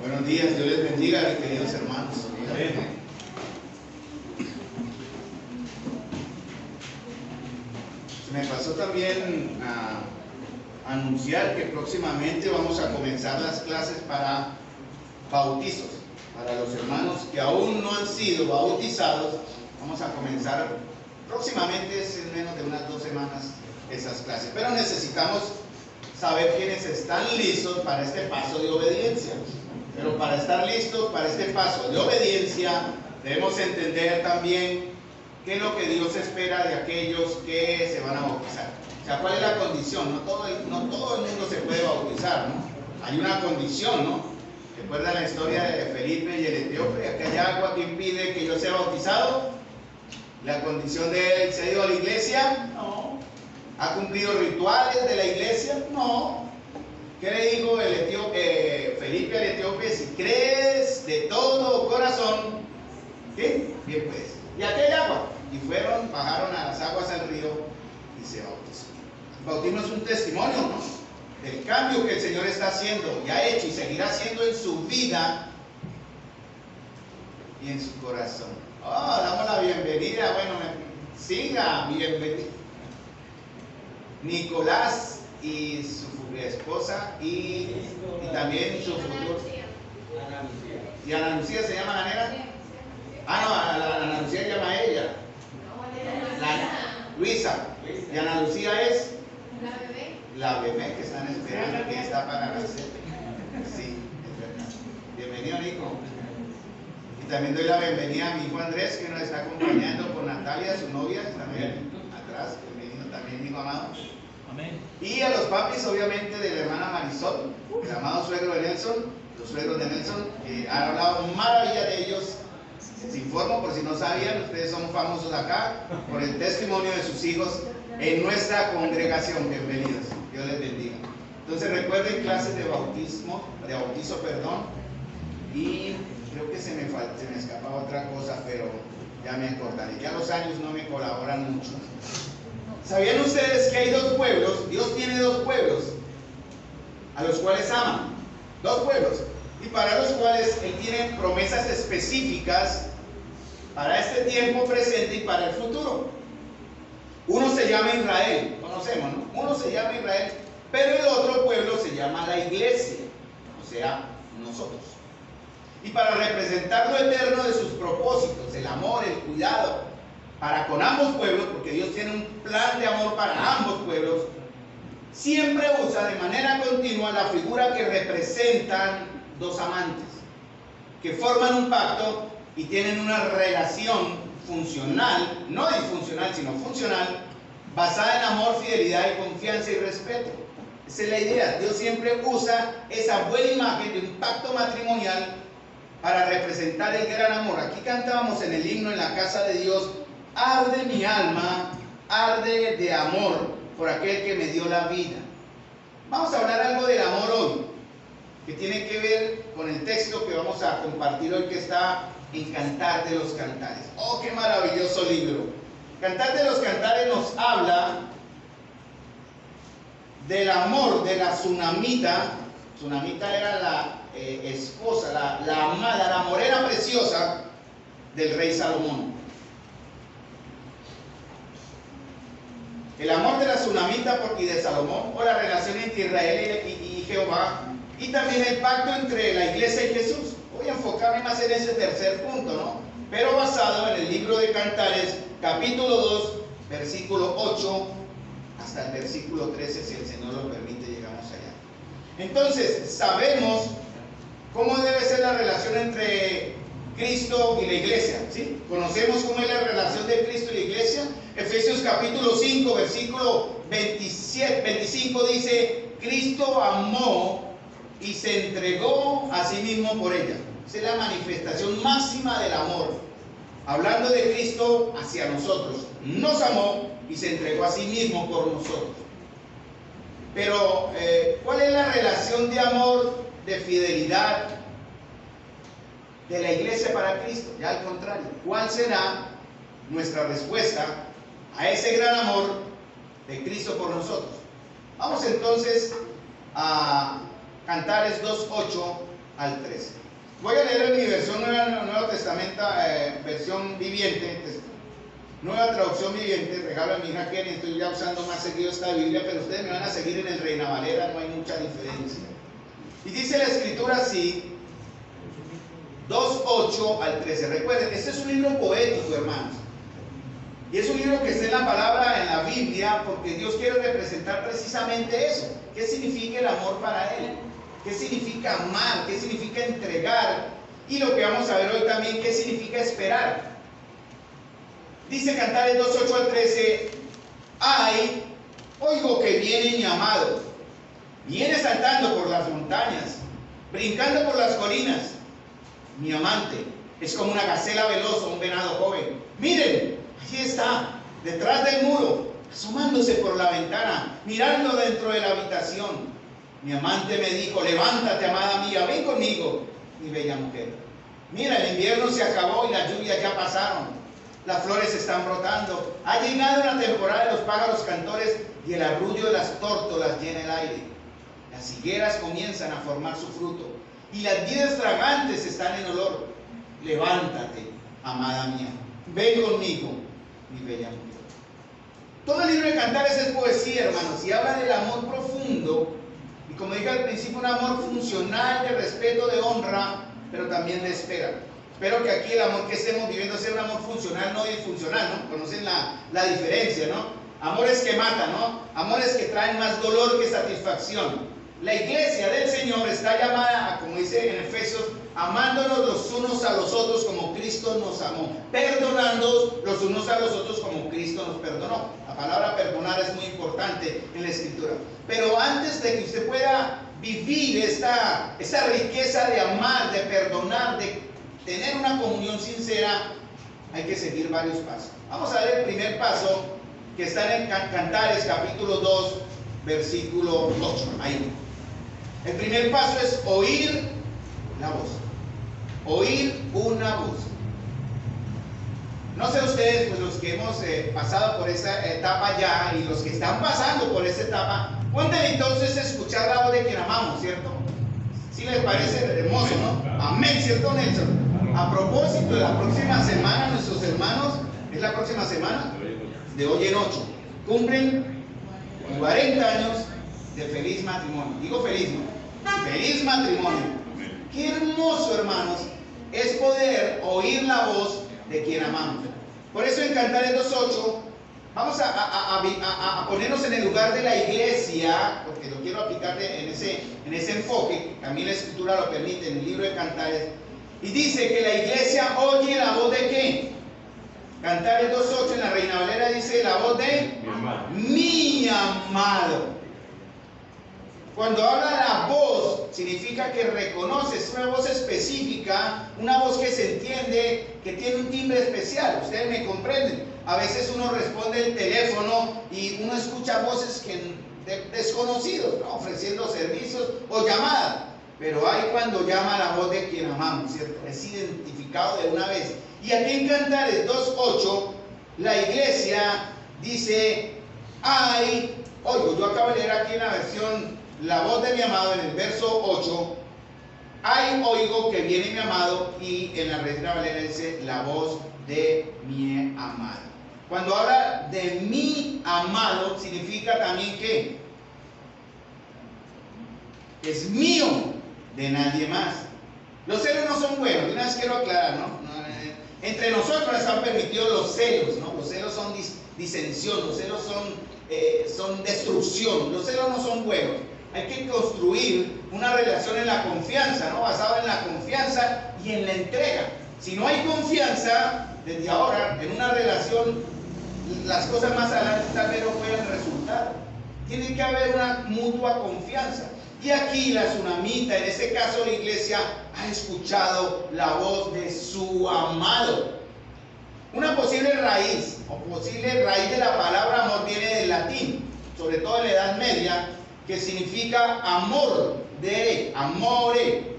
Buenos días, Dios les bendiga, mis queridos hermanos. Se me pasó también a anunciar que próximamente vamos a comenzar las clases para bautizos. Para los hermanos que aún no han sido bautizados, vamos a comenzar próximamente, es en menos de unas 2 semanas, esas clases. Pero necesitamos saber quiénes están listos para este paso de obediencia. Pero para estar listos para este paso de obediencia, debemos entender también qué es lo que Dios espera de aquellos que se van a bautizar. O sea, ¿cuál es la condición? No todo el mundo se puede bautizar, ¿no? Hay una condición, ¿no? ¿Recuerdan la historia de Felipe y el etíope? ¿Que hay agua que impide que yo sea bautizado? ¿La condición de él se ha ido a la iglesia? No. ¿Ha cumplido rituales de la iglesia? No. ¿Qué le dijo Felipe al etíope? Si crees de todo corazón, ¿qué? Bien pues. ¿Y aquí hay agua? Y bajaron a las aguas al río y se bautizó. El bautismo es un testimonio, ¿no? Del cambio que el Señor está haciendo y ha hecho y seguirá haciendo en su vida y en su corazón. Oh, damos la bienvenida. Bueno, siga, bienvenido. Nicolás y su esposa y también su futuro. ¿Y Ana Lucía se llama la nena? Ah, no, Ana Lucía se llama ella. Luisa. ¿Y Ana Lucía es? La bebé que están esperando, que está para nacer. Sí, es verdad. Bienvenido, Nico. Y también doy la bienvenida a mi hijo Andrés, que nos está acompañando con Natalia, su novia, también atrás. Bienvenido también, hijo amado. Amén. Y a los papis, obviamente, de la hermana Marisol, el amado suegro de Nelson, los suegros de Nelson, que han hablado maravilla de ellos. Les informo, por si no sabían, ustedes son famosos acá por el testimonio de sus hijos en nuestra congregación. Bienvenidos, Dios les bendiga. Entonces recuerden clases de bautizo, y creo que se me escapaba otra cosa, pero ya me acordaré. Ya los años no me colaboran mucho. ¿Sabían ustedes que hay 2 pueblos? Dios tiene 2 pueblos a los cuales ama. 2 pueblos. Y para los cuales Él tiene promesas específicas para este tiempo presente y para el futuro. Uno se llama Israel, conocemos, ¿no? Uno se llama Israel, pero el otro pueblo se llama la iglesia, o sea, nosotros. Y para representar lo eterno de sus propósitos, el amor, el cuidado, para con ambos pueblos, porque Dios tiene un plan de amor para ambos pueblos, siempre usa de manera continua la figura que representan 2 amantes, que forman un pacto y tienen una relación funcional, no disfuncional, sino funcional, basada en amor, fidelidad y confianza y respeto. Esa es la idea. Dios siempre usa esa buena imagen de un pacto matrimonial para representar el gran amor. Aquí cantábamos en el himno en la casa de Dios: arde mi alma, arde de amor por aquel que me dio la vida. Vamos a hablar algo del amor hoy, que tiene que ver con el texto que vamos a compartir hoy, que está en Cantar de los Cantares. ¡Oh, qué maravilloso libro! Cantar de los Cantares nos habla del amor de la Tsunamita. Tsunamita era la esposa, la amada, la morena preciosa del rey Salomón. El amor de la Tsunamita y de Salomón, o la relación entre Israel y Jehová, y también el pacto entre la iglesia y Jesús. Voy a enfocarme más en ese tercer punto, ¿no? Pero basado en el libro de Cantares, capítulo 2, versículo 8 hasta el versículo 13, si el Señor lo permite, llegamos allá. Entonces, sabemos cómo debe ser la relación entre Cristo y la iglesia, ¿sí? Conocemos cómo es la relación de Cristo y la iglesia. Efesios capítulo 5, versículo 25 dice: Cristo amó y se entregó a sí mismo por ella. Esa es la manifestación máxima del amor. Hablando de Cristo hacia nosotros, nos amó y se entregó a sí mismo por nosotros. Pero, ¿cuál es la relación de amor, de fidelidad de la iglesia para Cristo? Ya al contrario, ¿cuál será nuestra respuesta a ese gran amor de Cristo por nosotros? Vamos entonces a Cantares 2:8 al 13. Voy a leer en mi versión Nuevo Testamento, versión viviente, nueva traducción viviente. Regalo a mi hija Kenny, estoy ya usando más seguido esta Biblia, pero ustedes me van a seguir en el Reina Valera, no hay mucha diferencia. Y dice la escritura así, 2:8 al 13. Recuerden, este es un libro poético, hermanos. Y es un libro que está en la palabra, en la Biblia, porque Dios quiere representar precisamente eso. ¿Qué significa el amor para Él? ¿Qué significa amar? ¿Qué significa entregar? Y lo que vamos a ver hoy también, ¿qué significa esperar? Dice Cantares 2:8 al 13, ay, oigo que viene mi amado, viene saltando por las montañas, brincando por las colinas. Mi amante es como una gacela veloz o un venado joven. Miren, allí está, detrás del muro, asomándose por la ventana, mirando dentro de la habitación. Mi amante me dijo, levántate, amada mía, ven conmigo, mi bella mujer. Mira, el invierno se acabó y las lluvias ya pasaron. Las flores están brotando. Ha llegado la temporada de los pájaros cantores y el arrullo de las tórtolas llena el aire. Las higueras comienzan a formar su fruto y las vides fragantes están en olor. Levántate, amada mía, ven conmigo, mi bella mujer. Todo el libro de Cantares es poesía, hermanos, y habla del amor profundo. Y como dije al principio, un amor funcional, de respeto, de honra, pero también de espera. Espero que aquí el amor que estemos viviendo sea un amor funcional, no disfuncional, ¿no? Conocen la diferencia, ¿no? Amores que matan, ¿no? Amores que traen más dolor que satisfacción. La iglesia del Señor está llamada, como dice en Efesios, amándonos los unos a los otros como Cristo nos amó, perdonando los unos a los otros como Cristo nos perdonó. La palabra perdonar es muy importante en la Escritura. Pero antes de que usted pueda vivir esta riqueza de amar, de perdonar, de tener una comunión sincera, hay que seguir varios pasos. Vamos a ver el primer paso que está en Cantares capítulo 2, versículo 8. Ahí. El primer paso es oír la voz. Oír una voz. No sé ustedes, pues los que hemos pasado por esa etapa ya y los que están pasando por esa etapa, pueden entonces escuchar la voz de quien amamos, ¿cierto? ¿Sí les parece hermoso, no? Amén, ¿cierto, Nelson? A propósito, la próxima semana nuestros hermanos, es la próxima semana, de hoy en 8, cumplen 40 años de feliz matrimonio. Digo feliz, ¿no? Feliz matrimonio. Qué hermoso, hermanos, es poder oír la voz de quien amamos. Por eso en Cantares 2:8 vamos a ponernos en el lugar de la iglesia, porque lo quiero aplicar en ese enfoque, también la Escritura lo permite en el libro de Cantares, y dice que la iglesia oye la voz de ¿qué? Cantares 2:8 en la Reina Valera dice la voz de mi amado. Cuando habla la voz, significa que reconoce, es una voz específica, una voz que se entiende, que tiene un timbre especial. Ustedes me comprenden. A veces uno responde el teléfono y uno escucha voces desconocidos, ¿no? Ofreciendo servicios o llamadas. Pero hay cuando llama la voz de quien amamos, ¿cierto? Es identificado de una vez. Y aquí en Cantares 2:8, la iglesia dice, ay, oigo, yo acabo de leer aquí en la versión la voz de mi amado en el verso 8, ay, oigo que viene mi amado, y en la Reina Valera dice la voz de mi amado. Cuando habla de mi amado, significa también que es mío, de nadie más. Los celos no son buenos, una vez quiero aclarar, ¿no? Entre nosotros están permitidos los celos, ¿no? Los celos son disensión, los celos son destrucción, los celos no son buenos. Hay que construir una relación en la confianza, ¿no? Basada en la confianza y en la entrega. Si no hay confianza, desde ahora, en una relación, las cosas más adelante tal vez no puedan resultar. Tiene que haber una mutua confianza. Y aquí la tsunamita, en este caso la iglesia, ha escuchado la voz de su amado. Una posible raíz, o posible raíz de la palabra amor viene del latín, sobre todo en la Edad Media, que significa amor, amore.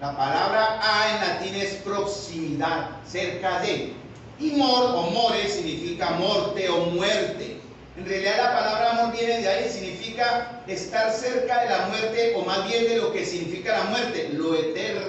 La palabra a en latín es proximidad, cerca de. Y mor o more significa morte o muerte. En realidad la palabra amor viene de ahí, significa estar cerca de la muerte, o más bien de lo que significa la muerte, lo eterno.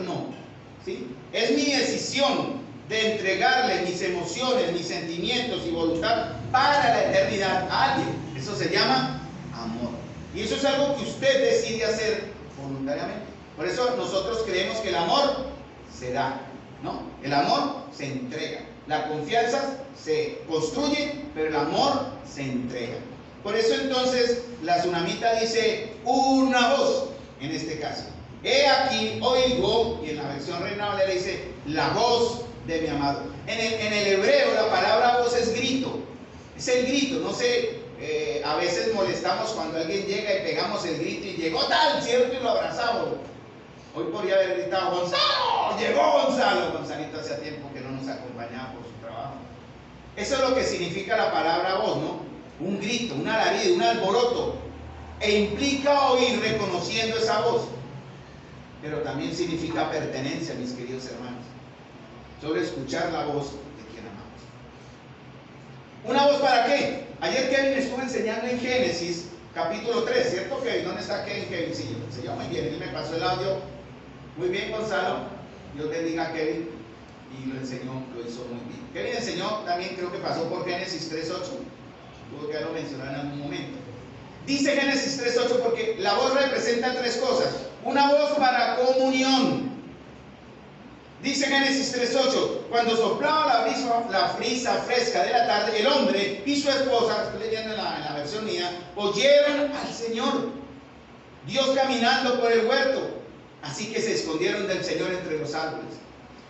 ¿sí? Es mi decisión de entregarle mis emociones, mis sentimientos y voluntad para la eternidad a alguien. Eso se llama amor. Y eso es algo que usted decide hacer voluntariamente. Por eso nosotros creemos que el amor se da, ¿no? El amor se entrega. La confianza se construye, pero el amor se entrega. Por eso entonces la tsunamita dice una voz, en este caso. He aquí, oigo, y en la versión Reina Valera dice la voz de mi amado. En el hebreo la palabra voz es grito. Es el grito, no sé, a veces molestamos cuando alguien llega y pegamos el grito y llegó tal, ¿cierto? Y lo abrazamos. Hoy podría haber gritado, Gonzalo, llegó Gonzalo. Gonzalito hacía tiempo que no nos acompañaba por su trabajo. Eso es lo que significa la palabra voz, ¿no? Un grito, un alarido, un alboroto. E implica oír reconociendo esa voz. Pero también significa pertenencia, mis queridos hermanos. Sobre escuchar la voz de quien amamos. ¿Una voz para qué? Ayer Kevin estuvo enseñando en Génesis, capítulo 3, ¿cierto Kevin? ¿Dónde está Kevin? Kevin, sí, se llama muy bien, él me pasó el audio. Muy bien, Gonzalo. Dios bendiga a Kevin. Y lo enseñó, lo hizo muy bien. Kevin enseñó también, creo que pasó por Génesis 3.8. Tuvo que haberlo mencionado en algún momento. Dice Génesis 3.8 porque la voz representa tres cosas. Una voz para comunión. Dice Génesis 3.8, cuando soplaba la brisa fresca de la tarde, el hombre y su esposa, estoy leyendo en la versión mía, oyeron al Señor, Dios caminando por el huerto. Así que se escondieron del Señor entre los árboles.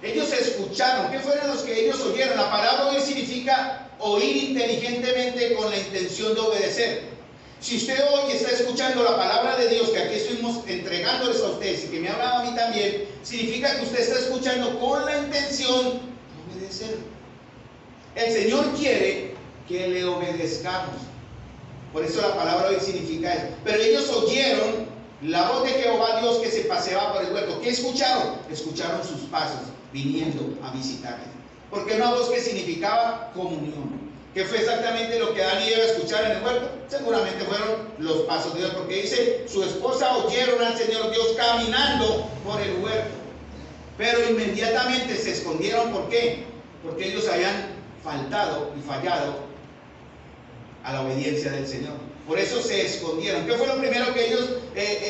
Ellos escucharon. ¿Qué fueron los que ellos oyeron? La palabra oír significa oír inteligentemente con la intención de obedecer. Si usted hoy está escuchando la palabra de Dios, que aquí estuvimos entregándoles a ustedes y que me ha hablado a mí también, significa que usted está escuchando con la intención de obedecer. El Señor quiere que le obedezcamos. Por eso la palabra hoy significa eso. Pero ellos oyeron la voz de Jehová Dios que se paseaba por el huerto. ¿Qué escucharon? Escucharon sus pasos viniendo a visitarle. Porque una voz que significaba comunión. ¿Qué fue exactamente lo que Adán y Eva escucharon en el huerto? Seguramente fueron los pasos de Dios, porque dice, su esposa oyeron al Señor Dios caminando por el huerto. Pero inmediatamente se escondieron. ¿Por qué? Porque ellos habían faltado y fallado a la obediencia del Señor. Por eso se escondieron. ¿Qué fue lo primero que ellos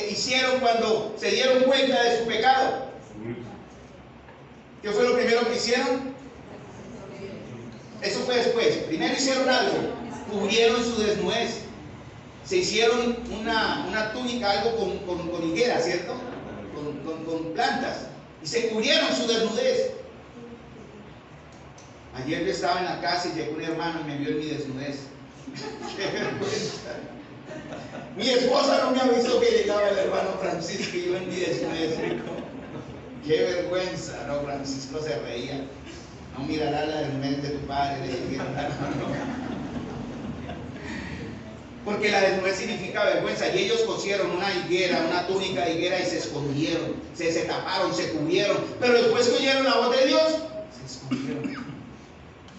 hicieron cuando se dieron cuenta de su pecado? ¿Qué fue lo primero que hicieron? Eso fue después. Primero hicieron algo, cubrieron su desnudez. Se hicieron una túnica, algo con higuera, ¿cierto? Con plantas. Y se cubrieron su desnudez. Ayer yo estaba en la casa y llegó un hermano y me vio en mi desnudez. ¡Qué vergüenza! Mi esposa no me avisó que llegaba el hermano Francisco y yo en mi desnudez. ¡Qué vergüenza! No, Francisco se reía. No mirará la desnudez de tu padre, le dijeron. Porque la desnudez significa vergüenza. Y ellos cosieron una higuera, una túnica de higuera y se escondieron, se taparon, se cubrieron. Pero después que oyeron la voz de Dios, se escondieron.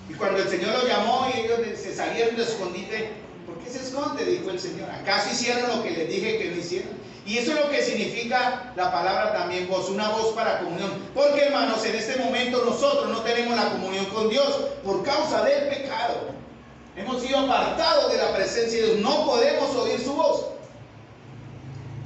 Y cuando el Señor los llamó y ellos se salieron de escondite, ¿por qué se esconde? Dijo el Señor. ¿Acaso hicieron lo que les dije que no hicieron? Y eso es lo que significa la palabra también voz, una voz para comunión. Porque hermanos, en este momento nosotros no tenemos la comunión con Dios por causa del pecado. Hemos sido apartados de la presencia de Dios, no podemos oír su voz.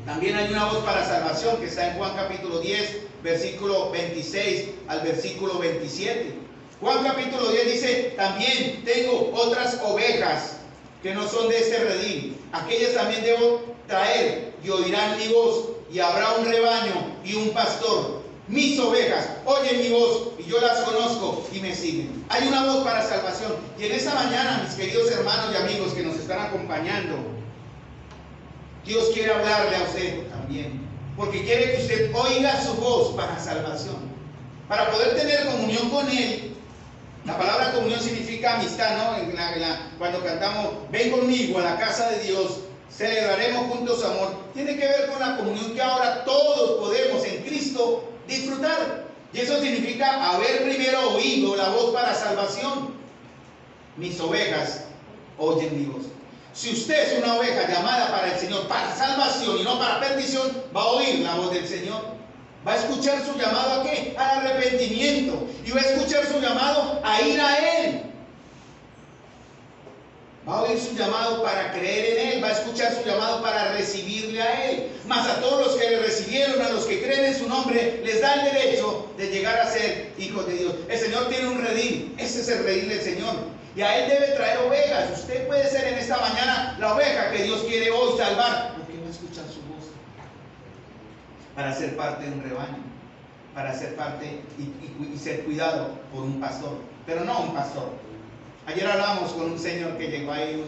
También hay una voz para salvación que está en Juan capítulo 10, versículo 26 al versículo 27. Juan capítulo 10 dice, también tengo otras ovejas que no son de este redil. Aquellas también debo traer y oirán mi voz, y habrá un rebaño y un pastor. Mis ovejas oyen mi voz y yo las conozco y me siguen. Hay una voz para salvación. Y en esta mañana, mis queridos hermanos y amigos que nos están acompañando, Dios quiere hablarle a usted también, porque quiere que usted oiga su voz para salvación, para poder tener comunión con Él. La palabra comunión significa amistad, ¿no? Cuando cantamos, ven conmigo a la casa de Dios, celebraremos juntos amor. Tiene que ver con la comunión que ahora todos podemos en Cristo disfrutar. Y eso significa haber primero oído la voz para salvación. Mis ovejas oyen mi voz. Si usted es una oveja llamada para el Señor, para salvación y no para perdición, va a oír la voz del Señor. Va a escuchar su llamado ¿a qué? A al arrepentimiento y va a escuchar su llamado a ir a Él. Va a oír su llamado para creer en Él, va a escuchar su llamado para recibirle a Él. Mas a todos los que le recibieron, a los que creen en su nombre, les da el derecho de llegar a ser hijos de Dios. El Señor tiene un redil, ese es el redil del Señor. Y a Él debe traer ovejas. Usted puede ser en esta mañana la oveja que Dios quiere hoy salvar, porque va a escuchar su voz. Para ser parte de un rebaño, para ser parte y ser cuidado por un pastor, pero no un pastor. Ayer hablábamos con un señor que llegó ahí,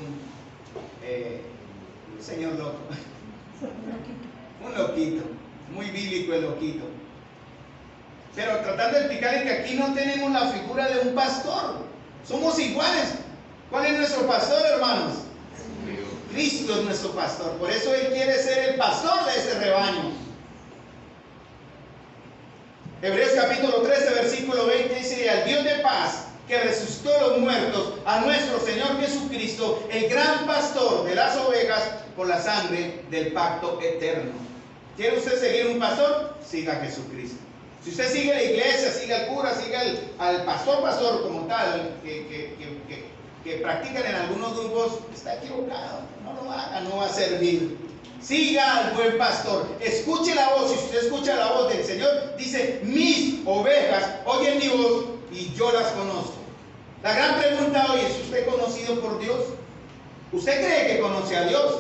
un señor loco, un loquito, muy bíblico el loquito. Pero tratando de explicarle que aquí no tenemos la figura de un pastor, somos iguales. ¿Cuál es nuestro pastor, hermanos? Cristo es nuestro pastor, por eso Él quiere ser el pastor de este rebaño. Hebreos capítulo 13, versículo 20 dice: y al Dios de paz, que resucitó a los muertos, a nuestro Señor Jesucristo, el gran pastor de las ovejas, por la sangre del pacto eterno. ¿Quiere usted seguir un pastor? Siga a Jesucristo. Si usted sigue la iglesia, sigue al cura, sigue al pastor como tal, que practican en algunos grupos, está equivocado. No lo haga, no va a servir. Siga al buen pastor, escuche la voz. Si usted escucha la voz del Señor, dice: mis ovejas oyen mi voz y yo las conozco. La gran pregunta hoy es: ¿usted conocido por Dios? ¿Usted cree que conoce a Dios?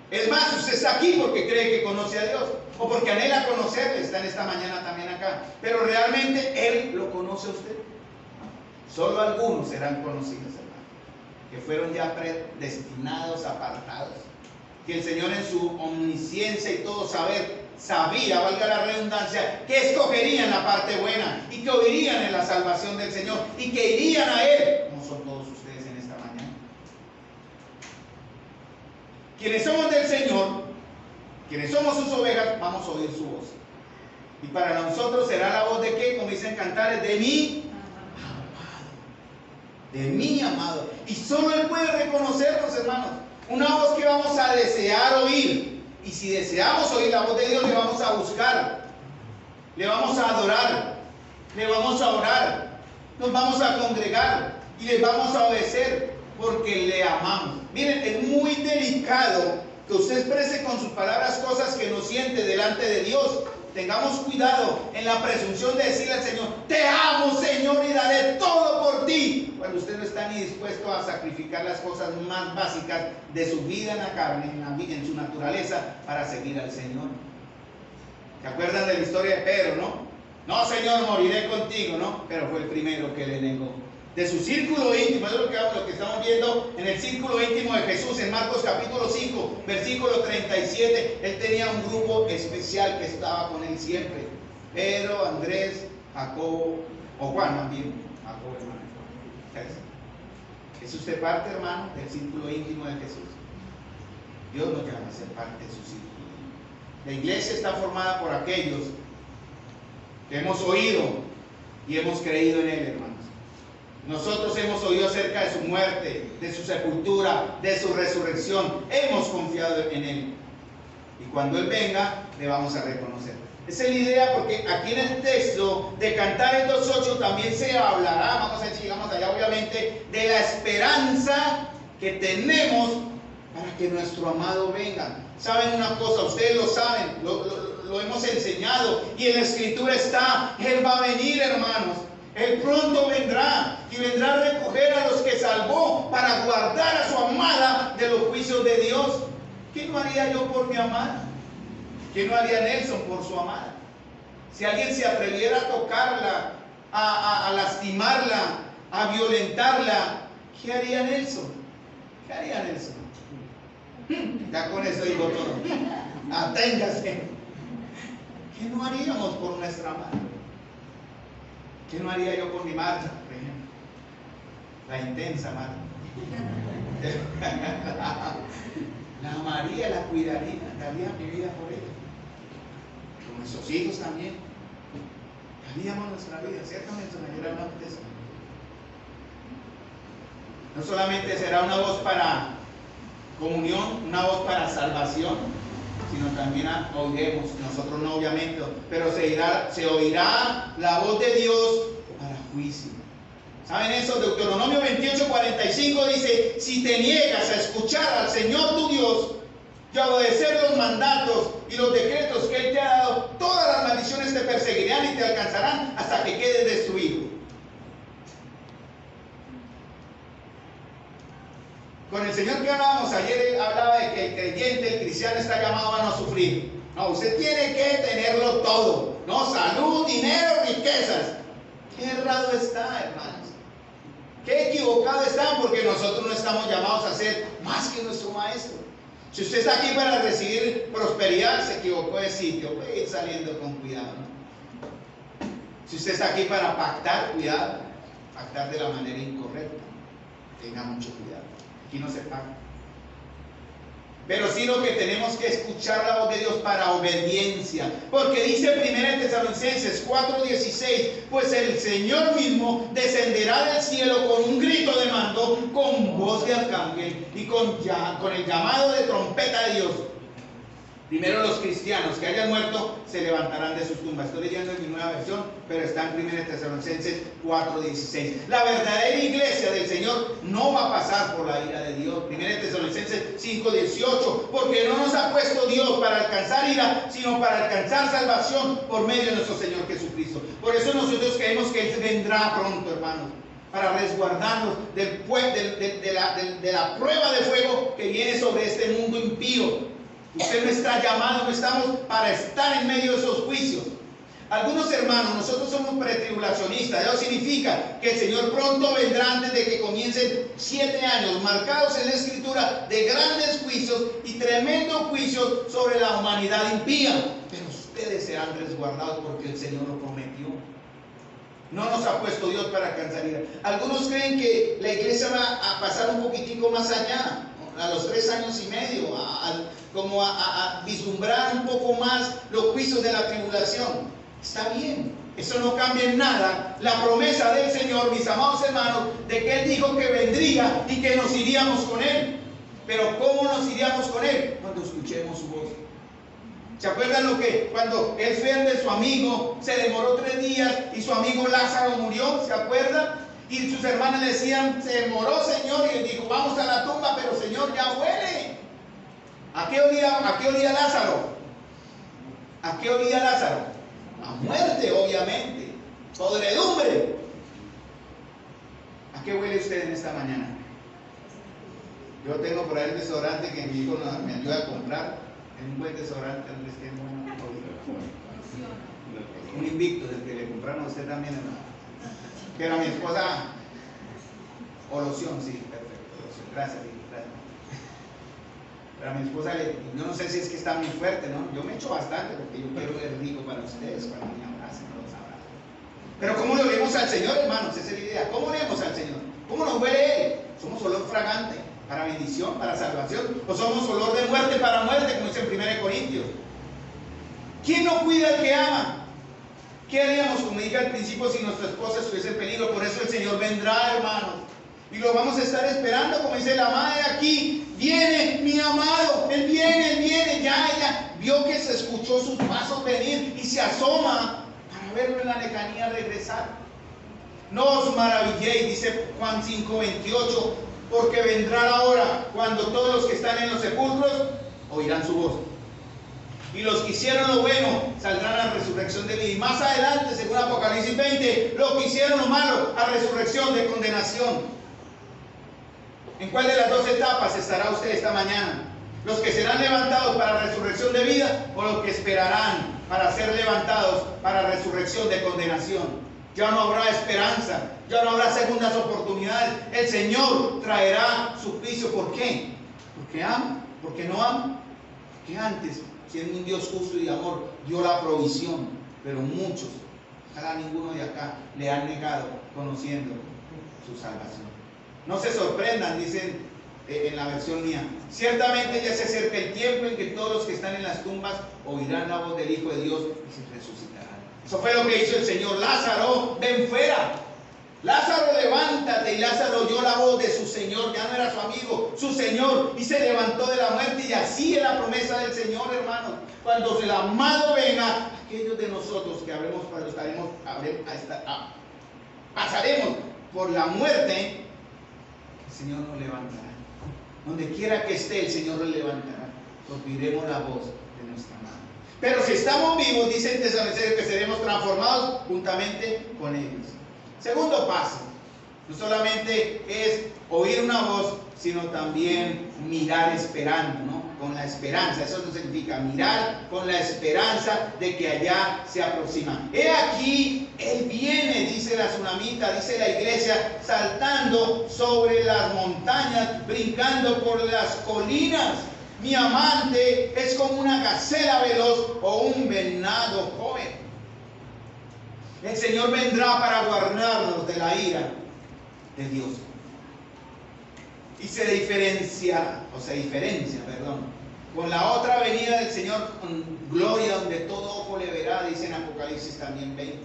Es más, usted está aquí porque cree que conoce a Dios, o porque anhela conocerle. Está en esta mañana también acá, pero realmente Él lo conoce a usted. Solo algunos serán conocidos, hermano, que fueron ya predestinados, apartados, que el Señor en su omnisciencia y todo saber sabía, valga la redundancia, que escogerían la parte buena y que oirían en la salvación del Señor y que irían a Él, como son todos ustedes en esta mañana. Quienes somos del Señor, quienes somos sus ovejas, vamos a oír su voz. Y para nosotros será la voz de ¿qué? Como dicen cantares, de mi amado. De mi amado. Y solo Él puede reconocernos, hermanos. Una voz que vamos a desear oír. Y si deseamos oír la voz de Dios, le vamos a buscar, le vamos a adorar, le vamos a orar, nos vamos a congregar y le vamos a obedecer porque le amamos. Miren, es muy delicado que usted exprese con sus palabras cosas que no siente delante de Dios. Tengamos cuidado en la presunción de decirle al Señor: te amo, Señor, y daré todo por ti, cuando usted no está ni dispuesto a sacrificar las cosas más básicas de su vida en la carne, en su naturaleza, para seguir al Señor. ¿Se acuerdan de la historia de Pedro, no? No, Señor, moriré contigo, ¿no? Pero fue el primero que le negó. De su círculo íntimo, es lo que estamos viendo en el círculo íntimo de Jesús, en Marcos capítulo 5, versículo 37. Él tenía un grupo especial que estaba con él siempre: Pedro, Andrés, Jacobo, o Juan también. Jacobo, hermano. ¿Es usted parte, hermano, del círculo íntimo de Jesús? Dios nos llama a ser parte de su círculo íntimo. La iglesia está formada por aquellos que hemos oído y hemos creído en Él, hermanos. Nosotros hemos oído acerca de su muerte, de su sepultura, de su resurrección. Hemos confiado en Él. Y cuando Él venga, le vamos a reconocer. Esa es la idea, porque aquí en el texto de Cantares 2:8 también se hablará, vamos a ver si llegamos allá, obviamente, de la esperanza que tenemos para que nuestro amado venga. ¿Saben una cosa? Ustedes lo saben, lo hemos enseñado, y en la Escritura está: Él va a venir, hermanos. Él pronto vendrá, y vendrá a recoger a los que salvó para guardar a su amada de los juicios de Dios. ¿Qué no haría yo por mi amada? ¿Qué no haría Nelson por su amada? Si alguien se atreviera a tocarla, a lastimarla, a violentarla, ¿qué haría Nelson? ¿Qué haría Nelson? Ya con eso digo todo. Aténgase. ¿Qué no haríamos por nuestra amada? ¿Qué no haría yo por mi Marta, por ejemplo? La intensa Marta. La amaría, la cuidaría, daría mi vida por ella. Con nuestros hijos también. Daríamos nuestra vida, ciertamente nos hablamos de eso. No solamente será una voz para comunión, una voz para salvación, sino también oiremos, nosotros no obviamente, pero se oirá la voz de Dios para juicio. ¿Saben eso? Deuteronomio 28:45 dice: si te niegas a escuchar al Señor tu Dios y a obedecer los mandatos y los decretos que Él te ha dado, todas las maldiciones te perseguirán y te alcanzarán hasta que quedes destruido. Con el Señor que hablábamos ayer, Él hablaba de que el creyente, el cristiano, está llamado a no sufrir. No, usted tiene que tenerlo todo, ¿no? Salud, dinero, riquezas. Qué errado está, hermanos. Qué equivocado está, porque nosotros no estamos llamados a ser más que nuestro maestro. Si usted está aquí para recibir prosperidad, se equivocó de sitio. Puede ir saliendo con cuidado, ¿no? Si usted está aquí para pactar, cuidado, pactar de la manera incorrecta. Tenga mucho cuidado. Aquí no se pacta. Pero sí lo que tenemos que escuchar la voz de Dios para obediencia. Porque dice 1 Tesalonicenses 4:16: pues el Señor mismo descenderá del cielo con un grito de mando, con voz de arcángel y con el llamado de trompeta de Dios. Primero los cristianos que hayan muerto se levantarán de sus tumbas. Estoy leyendo en mi nueva versión, pero está en 1 Tesalonicenses 4:16. La verdadera iglesia del Señor no va a pasar por la ira de Dios. 1 Tesalonicenses 5:18. Porque no nos ha puesto Dios para alcanzar ira, sino para alcanzar salvación por medio de nuestro Señor Jesucristo. Por eso nosotros creemos que Él vendrá pronto, hermanos, para resguardarnos de la prueba de fuego que viene sobre este mundo impío. Usted no está llamado, no estamos para estar en medio de esos juicios. Algunos hermanos, nosotros somos pretribulacionistas. Eso significa que el Señor pronto vendrá antes de que comiencen 7 años marcados en la Escritura de grandes juicios y tremendos juicios sobre la humanidad impía. Pero ustedes serán resguardados porque el Señor lo prometió. No nos ha puesto Dios para alcanzar ira. Algunos creen que la iglesia va a pasar un poquitico más allá, a los 3 años y medio, como a vislumbrar un poco más los juicios de la tribulación. Está bien, eso no cambia en nada la promesa del Señor, mis amados hermanos, de que Él dijo que vendría y que nos iríamos con Él. Pero ¿cómo nos iríamos con Él? Cuando escuchemos su voz. ¿Se acuerdan lo que cuando Él fue de su amigo, se demoró 3 días y su amigo Lázaro murió? ¿Se acuerdan? Y sus hermanas le decían: se demoró, Señor, y él dijo: vamos a la tumba, pero Señor, ya huele. ¿A qué olía Lázaro? ¿A qué olía Lázaro? A muerte, obviamente. Podredumbre. ¿A qué huele usted en esta mañana? Yo tengo por ahí el desodorante que mi hijo me ayuda a comprar. Es un buen desodorante, Andrés, que es bueno. Un Invicto, del que le compraron a usted también, hermano. Pero a mi esposa, o loción, sí, perfecto, loción. Gracias, gracias. Pero a mi esposa, yo no sé si es que está muy fuerte, ¿no? Yo me echo bastante porque yo quiero ver rico para ustedes cuando me abracen, no los abracen. Pero ¿cómo le olemos al Señor, hermanos? Esa es la idea. ¿Cómo olemos al Señor? ¿Cómo nos huele Él? ¿Somos olor fragante para bendición, para salvación? ¿O somos olor de muerte para muerte, como dice en 1 Corintios? ¿Quién no cuida al que ama? ¿Qué haríamos, como dije al principio, si nuestra esposa estuviese en peligro? Por eso el Señor vendrá, hermanos. Y lo vamos a estar esperando, como dice la madre aquí. Viene mi amado, Él viene. Ya ella vio que se escuchó sus pasos venir y se asoma para verlo en la lejanía regresar. No os maravilléis, dice Juan 5:28, porque vendrá la hora cuando todos los que están en los sepulcros oirán su voz. Y los que hicieron lo bueno saldrán a resurrección de vida. Y más adelante, según Apocalipsis 20, los que hicieron lo malo a resurrección de condenación. ¿En cuál de las 2 etapas estará usted esta mañana? ¿Los que serán levantados para resurrección de vida o los que esperarán para ser levantados para resurrección de condenación? Ya no habrá esperanza, ya no habrá segundas oportunidades. El Señor traerá su juicio. ¿Por qué? Porque ama, porque no ama. Que antes, siendo un Dios justo y de amor, dio la provisión, pero muchos, ojalá ninguno de acá, le han negado conociendo su salvación. No se sorprendan, dicen en la versión mía: ciertamente ya se acerca el tiempo en que todos los que están en las tumbas oirán la voz del Hijo de Dios y se resucitarán. Eso fue lo que hizo el Señor. Lázaro, ven fuera. Lázaro, levántate. Y Lázaro oyó la voz de su Señor, ya no era su amigo, su Señor, y se levantó de la muerte. Y así es la promesa del Señor, hermanos. Cuando el amado venga, aquellos de nosotros que pasaremos por la muerte, el Señor nos levantará. Donde quiera que esté, el Señor nos levantará. Oiremos la voz de nuestra mano. Pero si estamos vivos, dice en Tesalonicenses, que seremos transformados juntamente con ellos. Segundo paso, no solamente es oír una voz, sino también mirar esperando, ¿no? Con la esperanza. Eso no significa mirar con la esperanza de que allá se aproxima. He aquí, Él viene, dice la tsunamita, dice la iglesia, saltando sobre las montañas, brincando por las colinas. Mi amante es como una gacela veloz o un venado joven. El Señor vendrá para guardarnos de la ira de Dios. Y se diferencia, con la otra venida del Señor con gloria, donde todo ojo le verá, dice en Apocalipsis también 20.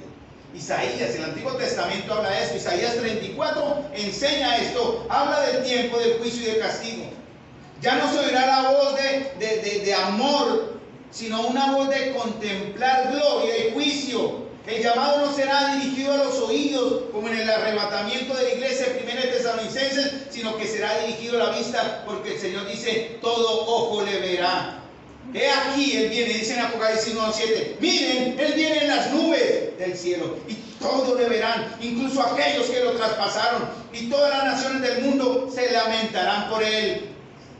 Isaías, el Antiguo Testamento habla de esto. Isaías 34 enseña esto, habla del tiempo del juicio y del castigo. Ya no se oirá la voz de amor, sino una voz de contemplar gloria y juicio. El llamado no será dirigido a los oídos, como en el arrebatamiento de la iglesia de 1 Tesalonicenses, sino que será dirigido a la vista, porque el Señor dice, todo ojo le verá. He aquí, Él viene, dice en Apocalipsis 1:7, miren, Él viene en las nubes del cielo, y todos le verán, incluso aquellos que lo traspasaron, y todas las naciones del mundo se lamentarán por Él.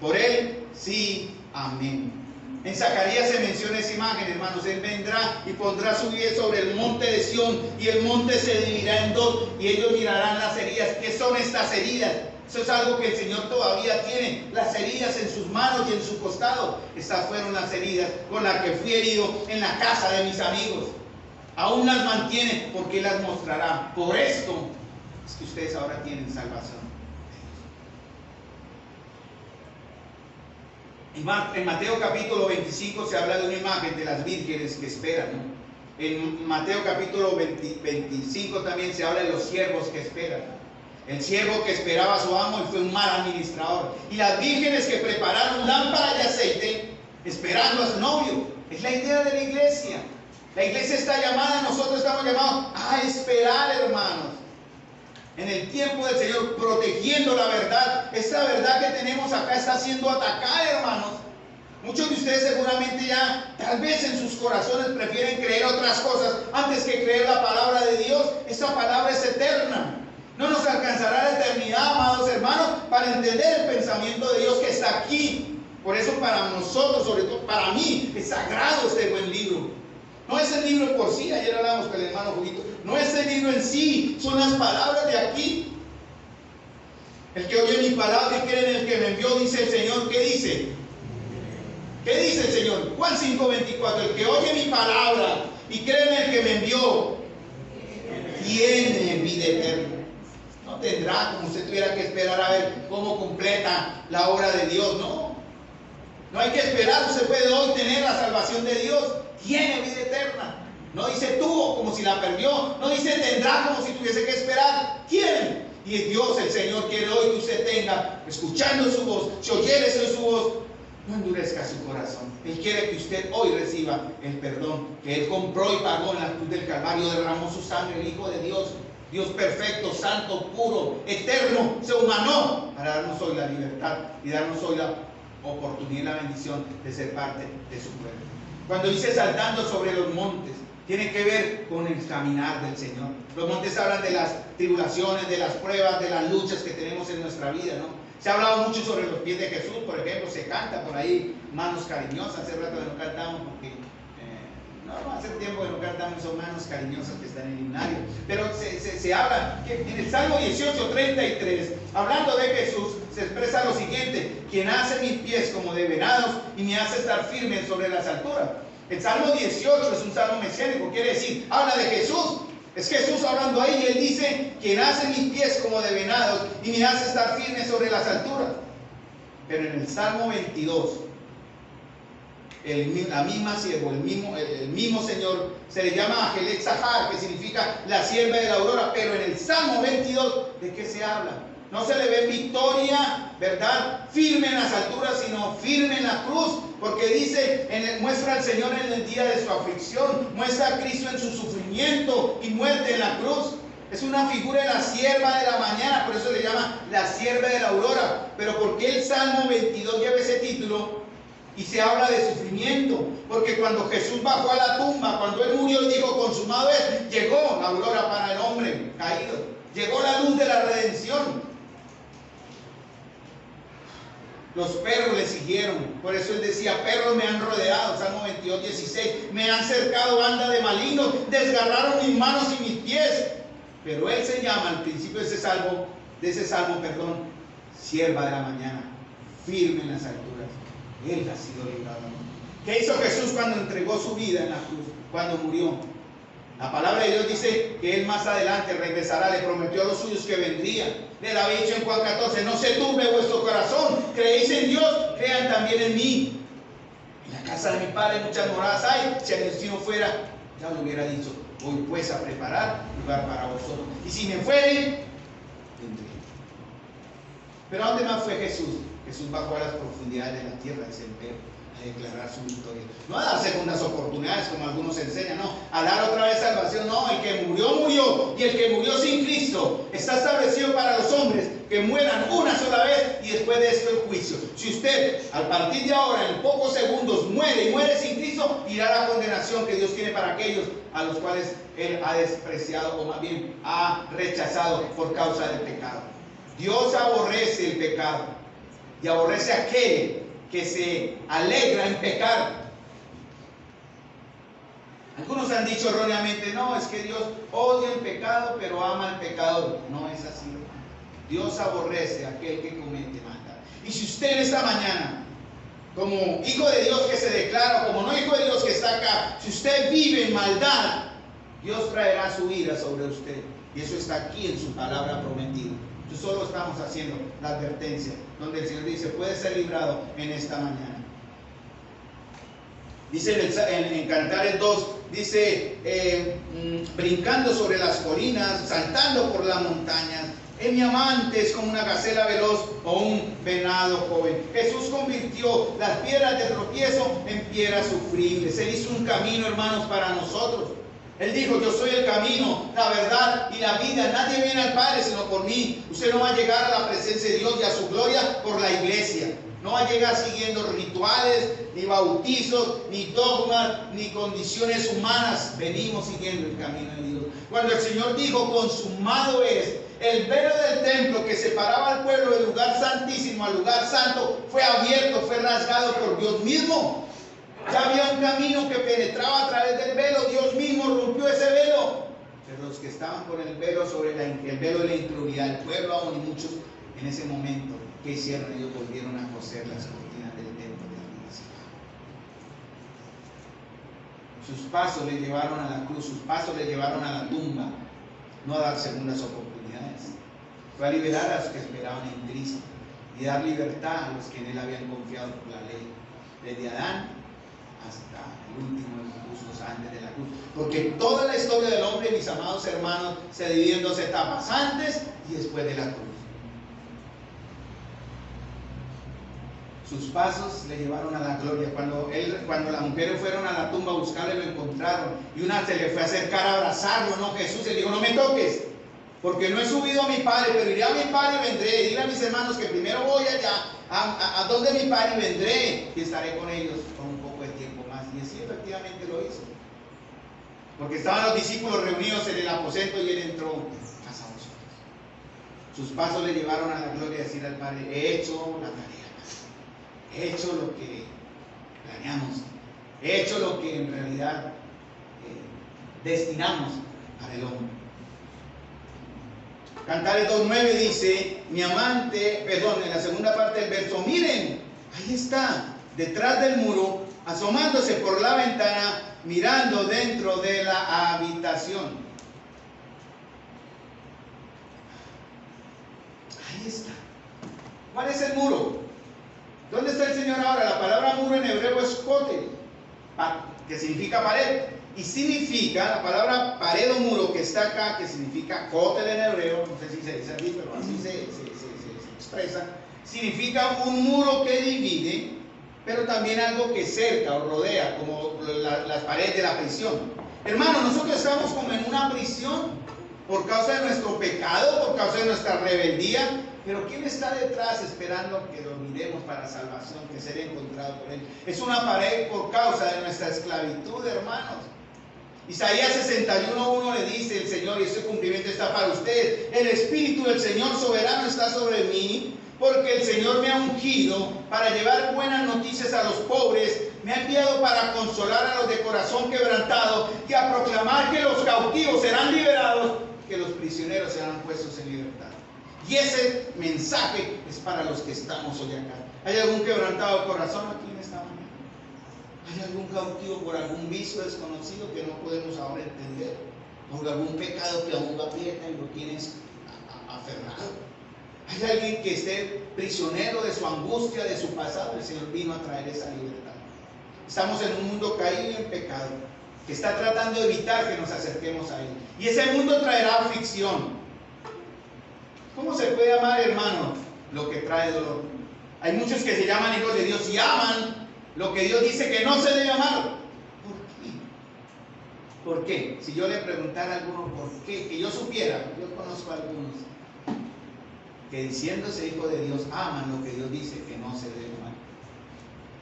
Por Él, sí, amén. En Zacarías se menciona esa imagen, hermanos. Él vendrá y pondrá su pie sobre el monte de Sión, y el monte se dividirá en dos, y ellos mirarán las heridas. ¿Qué son estas heridas? Eso es algo que el Señor todavía tiene, las heridas en sus manos y en su costado. Estas fueron las heridas con las que fui herido en la casa de mis amigos. Aún las mantiene, porque Él las mostrará. Por esto es que ustedes ahora tienen salvación. En Mateo capítulo 25 se habla de una imagen de las vírgenes que esperan, ¿no? En Mateo capítulo 25 también se habla de los siervos que esperan. El siervo que esperaba a su amo y fue un mal administrador. Y las vírgenes que prepararon lámparas de aceite esperando a su novio. Es la idea de la iglesia. La iglesia está llamada, nosotros estamos llamados a esperar, hermanos. En el tiempo del Señor, protegiendo la verdad. Esta verdad que tenemos acá está siendo atacada, hermanos. Muchos de ustedes seguramente ya, tal vez en sus corazones, prefieren creer otras cosas antes que creer la palabra de Dios. Esta palabra es eterna. No nos alcanzará la eternidad, amados hermanos, para entender el pensamiento de Dios que está aquí. Por eso para nosotros, sobre todo para mí, es sagrado este buen libro. No es el libro por sí, ayer hablamos con el hermano Juguito. No es el libro en sí, son las palabras de aquí. El que oye mi palabra y cree en el que me envió, dice el Señor. ¿Qué dice? ¿Qué dice el Señor? Juan 5:24. El que oye mi palabra y cree en el que me envió, tiene vida eterna. No tendrá, como usted tuviera que esperar a ver cómo completa la obra de Dios. No hay que esperar. Usted puede hoy tener la salvación de Dios. Tiene vida eterna. No dice tuvo como si la perdió. No dice tendrá como si tuviese que esperar. Tiene. Y Dios, el Señor, quiere hoy que usted tenga, escuchando su voz, si oyere su voz, no endurezca su corazón. Él quiere que usted hoy reciba el perdón que Él compró y pagó en la cruz del Calvario. Derramó su sangre, el Hijo de Dios. Dios perfecto, santo, puro, eterno, se humanó para darnos hoy la libertad y darnos hoy la oportunidad y la bendición de ser parte de su pueblo. Cuando dice saltando sobre los montes, tiene que ver con el caminar del Señor. Los montes hablan de las tribulaciones, de las pruebas, de las luchas que tenemos en nuestra vida, ¿no? Se ha hablado mucho sobre los pies de Jesús, por ejemplo, se canta por ahí manos cariñosas. Hace rato que no cantamos porque no hace tiempo que no cantamos, son manos cariñosas que están en el himnario. Pero se habla que en el Salmo 18:33, hablando de Jesús, se expresa lo siguiente: quien hace mis pies como de venados y me hace estar firme sobre las alturas. El Salmo 18 es un salmo mesiánico, quiere decir, habla de Jesús. Es Jesús hablando ahí y Él dice, quien hace mis pies como de venados y me hace estar firme sobre las alturas. Pero en el Salmo 22, la misma siervo, el mismo Señor, se le llama Ajelec Sahar, que significa la sierva de la aurora. Pero en el Salmo 22, ¿de qué se habla? No se le ve victoria, ¿verdad?, firme en las alturas, sino firme en la cruz, porque dice, muestra al Señor en el día de su aflicción, muestra a Cristo en su sufrimiento y muerte en la cruz. Es una figura de la sierva de la mañana, por eso le llama la sierva de la aurora. Pero ¿por qué el Salmo 22 lleva ese título y se habla de sufrimiento? Porque cuando Jesús bajó a la tumba, cuando Él murió y dijo consumado es, llegó la aurora para el hombre caído, llegó la luz de la redención. Los perros le siguieron, por eso Él decía, perros me han rodeado, Salmo 22, 16, me han cercado banda de malignos, desgarraron mis manos y mis pies. Pero Él se llama al principio de ese salmo, sierva de la mañana, firme en las alturas. Él ha sido librado. ¿Qué hizo Jesús cuando entregó su vida en la cruz, cuando murió? La palabra de Dios dice que Él más adelante regresará, le prometió a los suyos que vendría. Le había dicho en Juan 14, no se turbe vuestro corazón, creéis en Dios, crean también en mí. En la casa de mi Padre muchas moradas hay, si el destino fuera, ya lo hubiera dicho. Voy pues a preparar lugar para vosotros. Y si me fueren, vendré. Pero ¿a dónde más fue Jesús? Jesús bajó a las profundidades de la tierra, dice el Pedro, a declarar su victoria. No a dar segundas oportunidades como algunos enseñan, no. A dar otra vez salvación, no. El que murió, murió. Y el que murió sin Cristo está establecido para los hombres que mueran una sola vez y después de esto el juicio. Si usted, al partir de ahora, en pocos segundos, muere y muere sin Cristo, irá a la condenación que Dios tiene para aquellos a los cuales Él ha despreciado, o más bien ha rechazado por causa del pecado. Dios aborrece el pecado y aborrece a aquel que se alegra en pecar. Algunos han dicho erróneamente, no, es que Dios odia el pecado pero ama al pecador. No es así, hermano. Dios aborrece a aquel que comete maldad. Y si usted en esta mañana, como hijo de Dios que se declara, o como no hijo de Dios que está acá, si usted vive en maldad, Dios traerá su ira sobre usted. Y eso está aquí en su palabra prometida. Entonces solo estamos haciendo la advertencia, donde el Señor dice, puede ser librado en esta mañana. Dice en Cantares 2, dice, brincando sobre las colinas, saltando por las montañas, mi amante es como una gacela veloz o un venado joven. Jesús convirtió las piedras de tropiezo en piedras sufribles. Él hizo un camino, hermanos, para nosotros. Él dijo, yo soy el camino, la verdad y la vida. Nadie viene al Padre sino por mí. Usted no va a llegar a la presencia de Dios y a su gloria por la iglesia. No va a llegar siguiendo rituales, ni bautizos, ni dogmas, ni condiciones humanas. Venimos siguiendo el camino de Dios. Cuando el Señor dijo, consumado es, el velo del templo que separaba al pueblo del lugar santísimo al lugar santo fue abierto, fue rasgado por Dios mismo. Ya había un camino que penetraba a través del velo. Dios mismo rompió ese velo. Pero los que estaban con el velo sobre el velo de la impunidad, el pueblo aún y muchos en ese momento, ¿qué hicieron? Ellos volvieron a coser las cortinas del templo de arriba hacia abajo. Sus pasos le llevaron a la cruz, sus pasos le llevaron a la tumba, no a dar segundas oportunidades. Fue a liberar a los que esperaban en Cristo y dar libertad a los que en Él habían confiado por la ley, desde Adán hasta el último de los justos antes de la cruz. Porque toda la historia del hombre, mis amados hermanos, se divide en dos etapas, antes y después de la cruz. Sus pasos le llevaron a la gloria. Cuando las mujeres fueron a la tumba a buscarle, lo encontraron. Y una se le fue a acercar a abrazarlo, ¿no? Jesús le dijo, no me toques, porque no he subido a mi Padre, pero iré a mi Padre y vendré. Dile a mis hermanos que primero voy allá, a donde mi Padre, y vendré y estaré con ellos por un poco de tiempo más. Y así efectivamente lo hizo. Porque estaban los discípulos reunidos en el aposento y Él entró a vosotros. Sus pasos le llevaron a la gloria, decir al Padre, he hecho la tarea. He hecho lo que planeamos, he hecho lo que en realidad destinamos para el hombre. Cantares 2:9 dice, mi amante, en la segunda parte del verso, miren, ahí está, detrás del muro, asomándose por la ventana, mirando dentro de la habitación. Ahí está. ¿Cuál es el muro? ¿Dónde está el Señor ahora? La palabra muro en hebreo es kotel. que significa pared. Y significa, la palabra pared o muro que está acá, que significa kotel en hebreo, no sé si se dice así, pero así se expresa, significa un muro que divide, pero también algo que cerca o rodea, como las paredes de la prisión. Hermano, nosotros estamos como en una prisión por causa de nuestro pecado, por causa de nuestra rebeldía, pero ¿quién está detrás esperando que dormiremos para salvación, que será encontrado por Él? Es una pared por causa de nuestra esclavitud, hermanos. Isaías 61:1 le dice el Señor, y ese cumplimiento está para ustedes: el Espíritu del Señor soberano está sobre mí, porque el Señor me ha ungido para llevar buenas noticias a los pobres, me ha enviado para consolar a los de corazón quebrantado y a proclamar que los cautivos serán liberados, que los prisioneros serán puestos en libertad. Y ese mensaje es para los que estamos hoy acá. ¿Hay algún quebrantado de corazón aquí en esta mañana? ¿Hay algún cautivo por algún vicio desconocido que no podemos ahora entender? ¿Por algún pecado que aún lo aprieta y lo tienes aferrado? ¿Hay alguien que esté prisionero de su angustia, de su pasado? El Señor vino a traer esa libertad. Estamos en un mundo caído y en pecado, que está tratando de evitar que nos acerquemos a Él. Y ese mundo traerá aflicción. ¿Cómo se puede amar, hermano, lo que trae dolor? Hay muchos que se llaman hijos de Dios y aman lo que Dios dice que no se debe amar. ¿Por qué? ¿Por qué? Si yo le preguntara a alguno por qué, que yo supiera, yo conozco a algunos que diciéndose hijo de Dios aman lo que Dios dice que no se debe amar.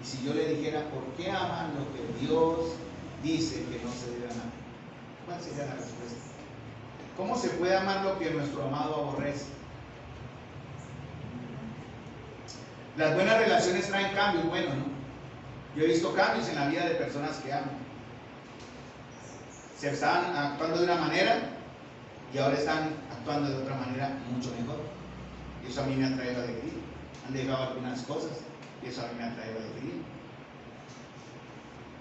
Y si yo le dijera por qué aman lo que Dios dice que no se debe amar, ¿cuál sería la respuesta? ¿Cómo se puede amar lo que nuestro amado aborrece? Las buenas relaciones traen cambios, bueno, ¿no? Yo he visto cambios en la vida de personas que amo. Se estaban actuando de una manera y ahora están actuando de otra manera mucho mejor. Y eso a mí me ha traído alegría. Han dejado algunas cosas y eso a mí me ha traído alegría.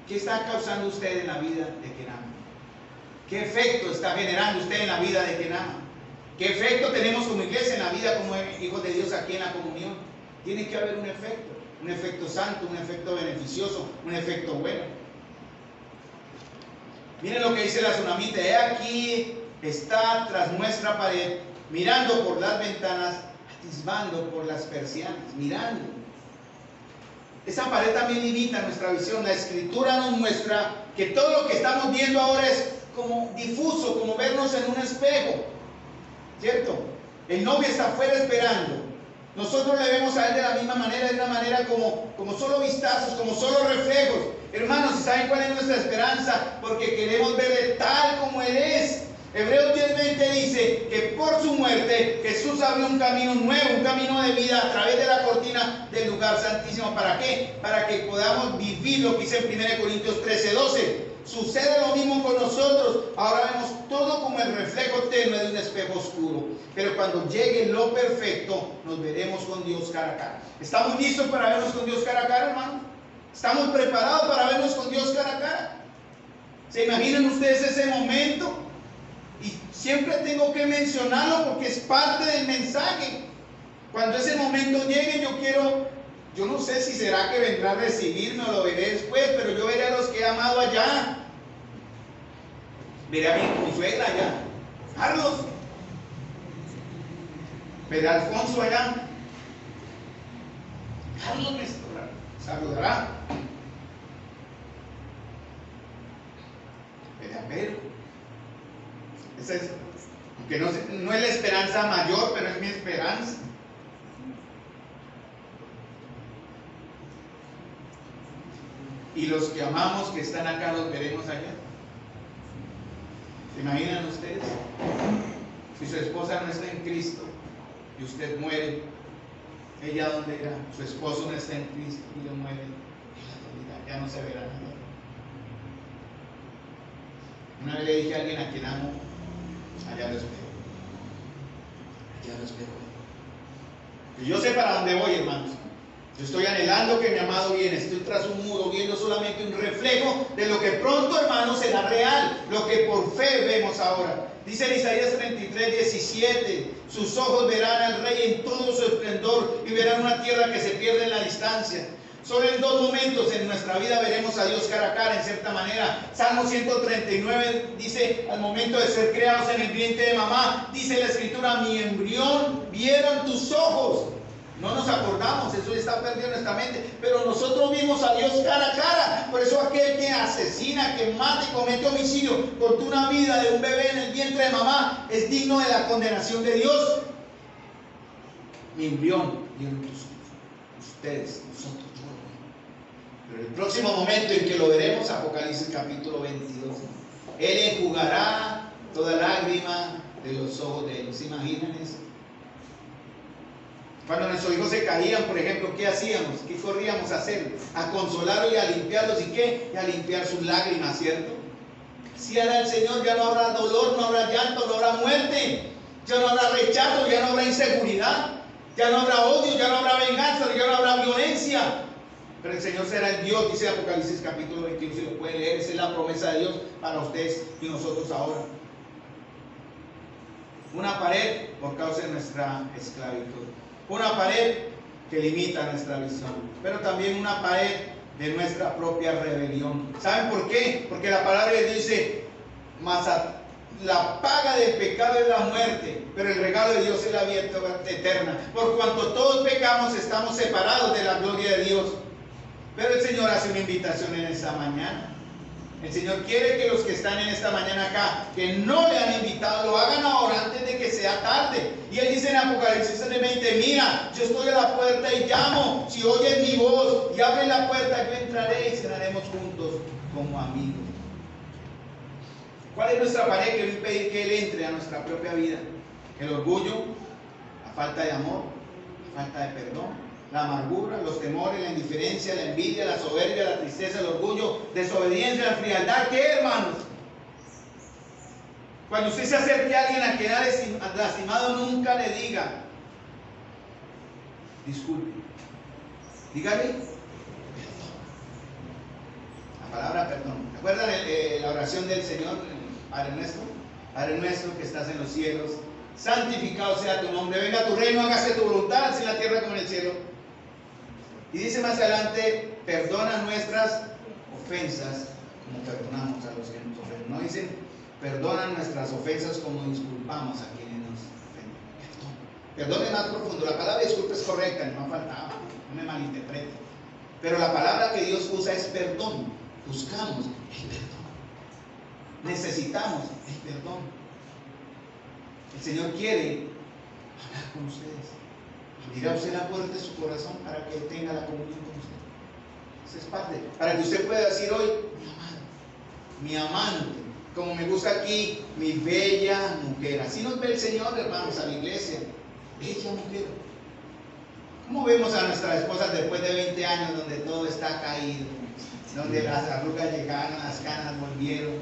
¿Qué está causando usted en la vida de quien ama? ¿Qué efecto está generando usted en la vida de quien ama? ¿Qué efecto tenemos como iglesia en la vida como hijos de Dios aquí en la comunión? Tiene que haber un efecto santo, un efecto beneficioso, un efecto bueno. Miren lo que dice la tsunamita: he aquí está tras nuestra pared, mirando por las ventanas, atisbando por las persianas, mirando. Esa pared también limita nuestra visión. La Escritura nos muestra que todo lo que estamos viendo ahora es como difuso, como vernos en un espejo, ¿cierto? El novio está afuera esperando. Nosotros le vemos a Él de la misma manera, de una manera como solo vistazos, como solo reflejos. Hermanos, ¿saben cuál es nuestra esperanza? Porque queremos verle tal como Él es. Hebreos 10:20 dice que por su muerte Jesús abrió un camino nuevo, un camino de vida a través de la cortina del lugar santísimo. ¿Para qué? Para que podamos vivir lo que dice en 1 Corintios 13:12. Sucede lo mismo con nosotros. Ahora vemos todo como el reflejo tenue de un espejo oscuro. Pero cuando llegue lo perfecto, nos veremos con Dios cara a cara. ¿Estamos listos para vernos con Dios cara a cara, hermano? ¿Estamos preparados para vernos con Dios cara a cara? ¿Se imaginan ustedes ese momento? Y siempre tengo que mencionarlo porque es parte del mensaje. Cuando ese momento llegue, yo no sé si será que vendrá a recibirme o lo veré después, pero yo veré a los que he amado allá. Veré a mi suegra allá, Carlos. Veré a Alfonso allá. Carlos me saludará. Veré a Pedro. Esa es, aunque no es la esperanza mayor, pero es mi esperanza. Y los que amamos que están acá los veremos allá. ¿Se imaginan ustedes? Si su esposa no está en Cristo y usted muere, ¿ella dónde irá? Su esposo no está en Cristo y yo muere, ya no se verá nada. Una vez le dije a alguien a quien amo, allá lo espero. Allá lo espero. Y yo sé para dónde voy, hermanos. Yo estoy anhelando que mi amado viene. Estoy tras un muro viendo solamente un reflejo de lo que pronto, hermanos, será real. Lo que por fe vemos ahora. Dice en Isaías 33:17: sus ojos verán al Rey en todo su esplendor y verán una tierra que se pierde en la distancia. Solo en dos momentos en nuestra vida veremos a Dios cara a cara, en cierta manera. Salmo 139 dice, al momento de ser creados en el vientre de mamá, dice la Escritura, mi embrión vieron tus ojos. No nos acordamos, eso está perdido en nuestra mente, pero nosotros vimos a Dios cara a cara. Por eso aquel que asesina, que mata y comete homicidio contra una vida de un bebé en el vientre de mamá es digno de la condenación de Dios. Mi embrión vieron tus ojos, ustedes, nosotros. Pero el próximo momento en que lo veremos, Apocalipsis capítulo 22, Él enjugará toda lágrima de los ojos de ellos. ¿Se imaginan eso? Cuando nuestros hijos se caían, por ejemplo, ¿qué hacíamos? ¿Qué corríamos a hacer? A consolarlos y a limpiarlos. ¿Y qué? Y a limpiar sus lágrimas, ¿cierto? Si hará el Señor, ya no habrá dolor, no habrá llanto, no habrá muerte, ya no habrá rechazo, ya no habrá inseguridad, ya no habrá odio, ya no habrá venganza, ya no habrá violencia. Pero el Señor será el Dios, dice Apocalipsis capítulo 21, si lo pueden leer, esa es la promesa de Dios para ustedes y nosotros ahora. Una pared por causa de nuestra esclavitud. Una pared que limita nuestra visión, pero también una pared de nuestra propia rebelión. ¿Saben por qué? Porque la palabra de Dios dice, la paga del pecado es la muerte, pero el regalo de Dios es la vida eterna. Por cuanto todos pecamos, estamos separados de la gloria de Dios. Pero el Señor hace una invitación en esta mañana. El Señor quiere que los que están en esta mañana acá, que no le han invitado, lo hagan ahora antes de que sea tarde. Y Él dice en Apocalipsis 20, mira, yo estoy a la puerta y llamo. Si oyes mi voz y abres la puerta, yo entraré y cenaremos juntos como amigos. ¿Cuál es nuestra pared que va a impedir que Él entre a nuestra propia vida? El orgullo, la falta de amor, la falta de perdón, la amargura, los temores, la indiferencia, la envidia, la soberbia, la tristeza, el orgullo, desobediencia, la frialdad. ¿Qué, hermanos? Cuando usted se acerque a alguien a quedar lastimado, nunca le diga disculpe. Dígale perdón. La palabra perdón. ¿Recuerdan la oración del Señor, Padre nuestro? Padre nuestro que estás en los cielos, santificado sea tu nombre, venga tu reino, hágase tu voluntad, así en la tierra como en el cielo. Y dice más adelante, perdona nuestras ofensas como perdonamos a los que nos ofenden. No dicen, perdona nuestras ofensas como disculpamos a quienes nos ofenden. Perdón es más profundo. La palabra disculpa es correcta, no faltaba, no me malinterprete. Pero la palabra que Dios usa es perdón. Buscamos el perdón. Necesitamos el perdón. El Señor quiere hablar con ustedes. Abrirá usted la puerta de su corazón para que Él tenga la comunión con usted. Esa es parte. Para que usted pueda decir hoy, mi amante, como me gusta aquí, mi bella mujer. Así nos ve el Señor, hermanos, a la iglesia. Bella mujer. ¿Cómo vemos a nuestras esposas después de 20 años donde todo está caído? Donde las arrugas llegaron, las canas volvieron.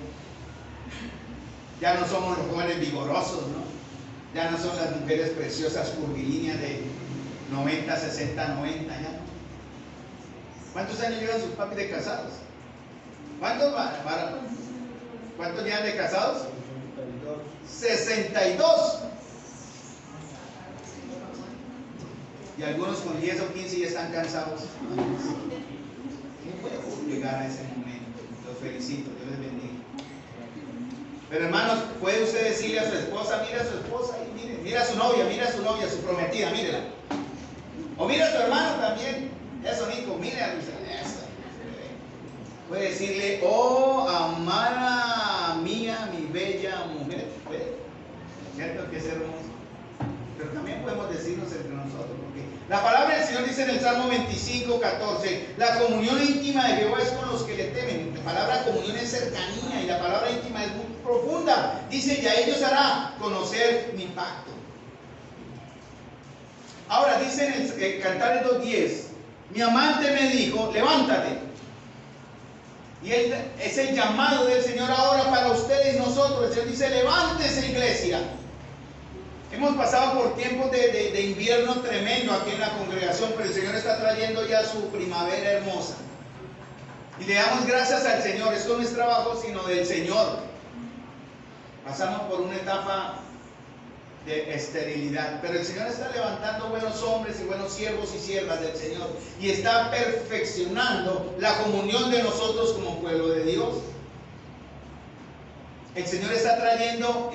Ya no somos los jóvenes vigorosos, ¿no? Ya no son las mujeres preciosas curvilíneas de 90, 60, 90, ya. ¿Cuántos años llevan sus papis de casados? ¿Cuántos llevan de casados? 62. Y algunos con 10 o 15 ya están cansados. No puedo llegar a ese momento. Los felicito, Dios les bendiga. Pero hermanos, puede usted decirle a su esposa, mira a su esposa y mira a su novia, su prometida, mírela. O mira a su hermano también. Eso, Nico, mire a Luisa. Puede decirle, oh, amada mía, mi bella mujer. ¿Puede? ¿Cierto que es hermoso? Pero también podemos decirnos entre nosotros, porque la palabra del Señor dice en el Salmo 25, 14, la comunión íntima de Jehová es con los que le temen. La palabra comunión es cercanía y la palabra íntima es muy profunda. Dice, y a ellos hará conocer mi pacto. Ahora dice en el Cantares 2:10, mi amante me dijo, levántate. Y es el llamado del Señor ahora para ustedes y nosotros. El Señor dice, levántese, iglesia. Hemos pasado por tiempos de invierno tremendo aquí en la congregación, pero el Señor está trayendo ya su primavera hermosa. Y le damos gracias al Señor. Esto no es trabajo, sino del Señor. Pasamos por una etapa de esterilidad. Pero el Señor está levantando buenos hombres y buenos siervos y siervas del Señor, y está perfeccionando la comunión de nosotros como pueblo de Dios. El Señor está trayendo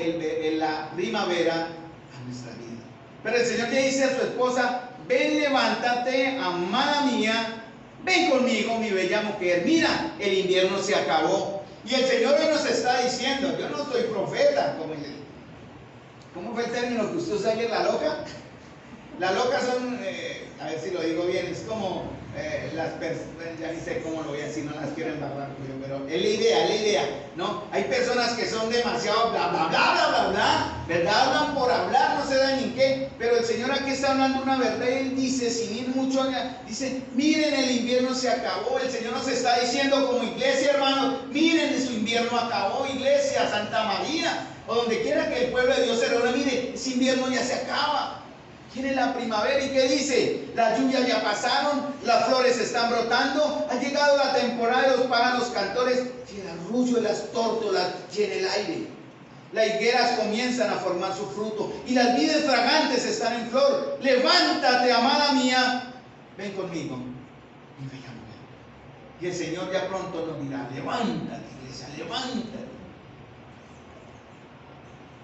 la primavera a nuestra vida. Pero el Señor le dice a su esposa: ven, levántate, amada mía, ven conmigo, mi bella mujer. Mira, el invierno se acabó. Y el Señor hoy nos está diciendo, yo no soy profeta, ¿cómo fue el término que usted usa ayer? ¿La loca? Las locas son, a ver si lo digo bien, es como las personas, ya ni sé cómo lo voy a decir, no las quiero embarrar, pero es la idea, ¿no? Hay personas que son demasiado bla, bla, bla, bla, bla, bla, ¿verdad? Hablan por hablar, no se dan ni qué, pero el Señor aquí está hablando una verdad. Él dice, sin ir mucho allá, dice, miren, el invierno se acabó. El Señor nos está diciendo como iglesia, hermano, miren, su invierno acabó, iglesia, Santa María, o donde quiera que el pueblo de Dios se reúna, mire, ese invierno ya se acaba. Tiene la primavera. ¿Y qué dice? Las lluvias ya pasaron, las flores están brotando, ha llegado la temporada de los pájaros cantores, y el arrullo de las tórtolas llena el aire. Las higueras comienzan a formar su fruto y las vides fragantes están en flor. Levántate, amada mía, ven conmigo, mi bella mujer. Y el Señor ya pronto nos dirá, levántate, iglesia, levántate.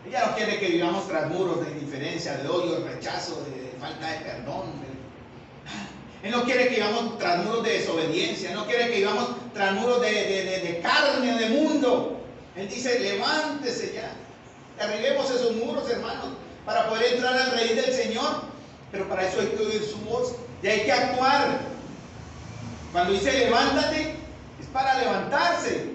Ella no quiere que vivamos tras muros de indiferencia, de odio, de rechazo, de falta de perdón. Él no quiere que vivamos tras muros de desobediencia. Él no quiere que vivamos tras muros de carne, de mundo. Él dice, levántese ya. Derribemos esos muros, hermanos, para poder entrar al reino del Señor. Pero para eso hay que oír su voz y hay que actuar. Cuando dice levántate, es para levantarse.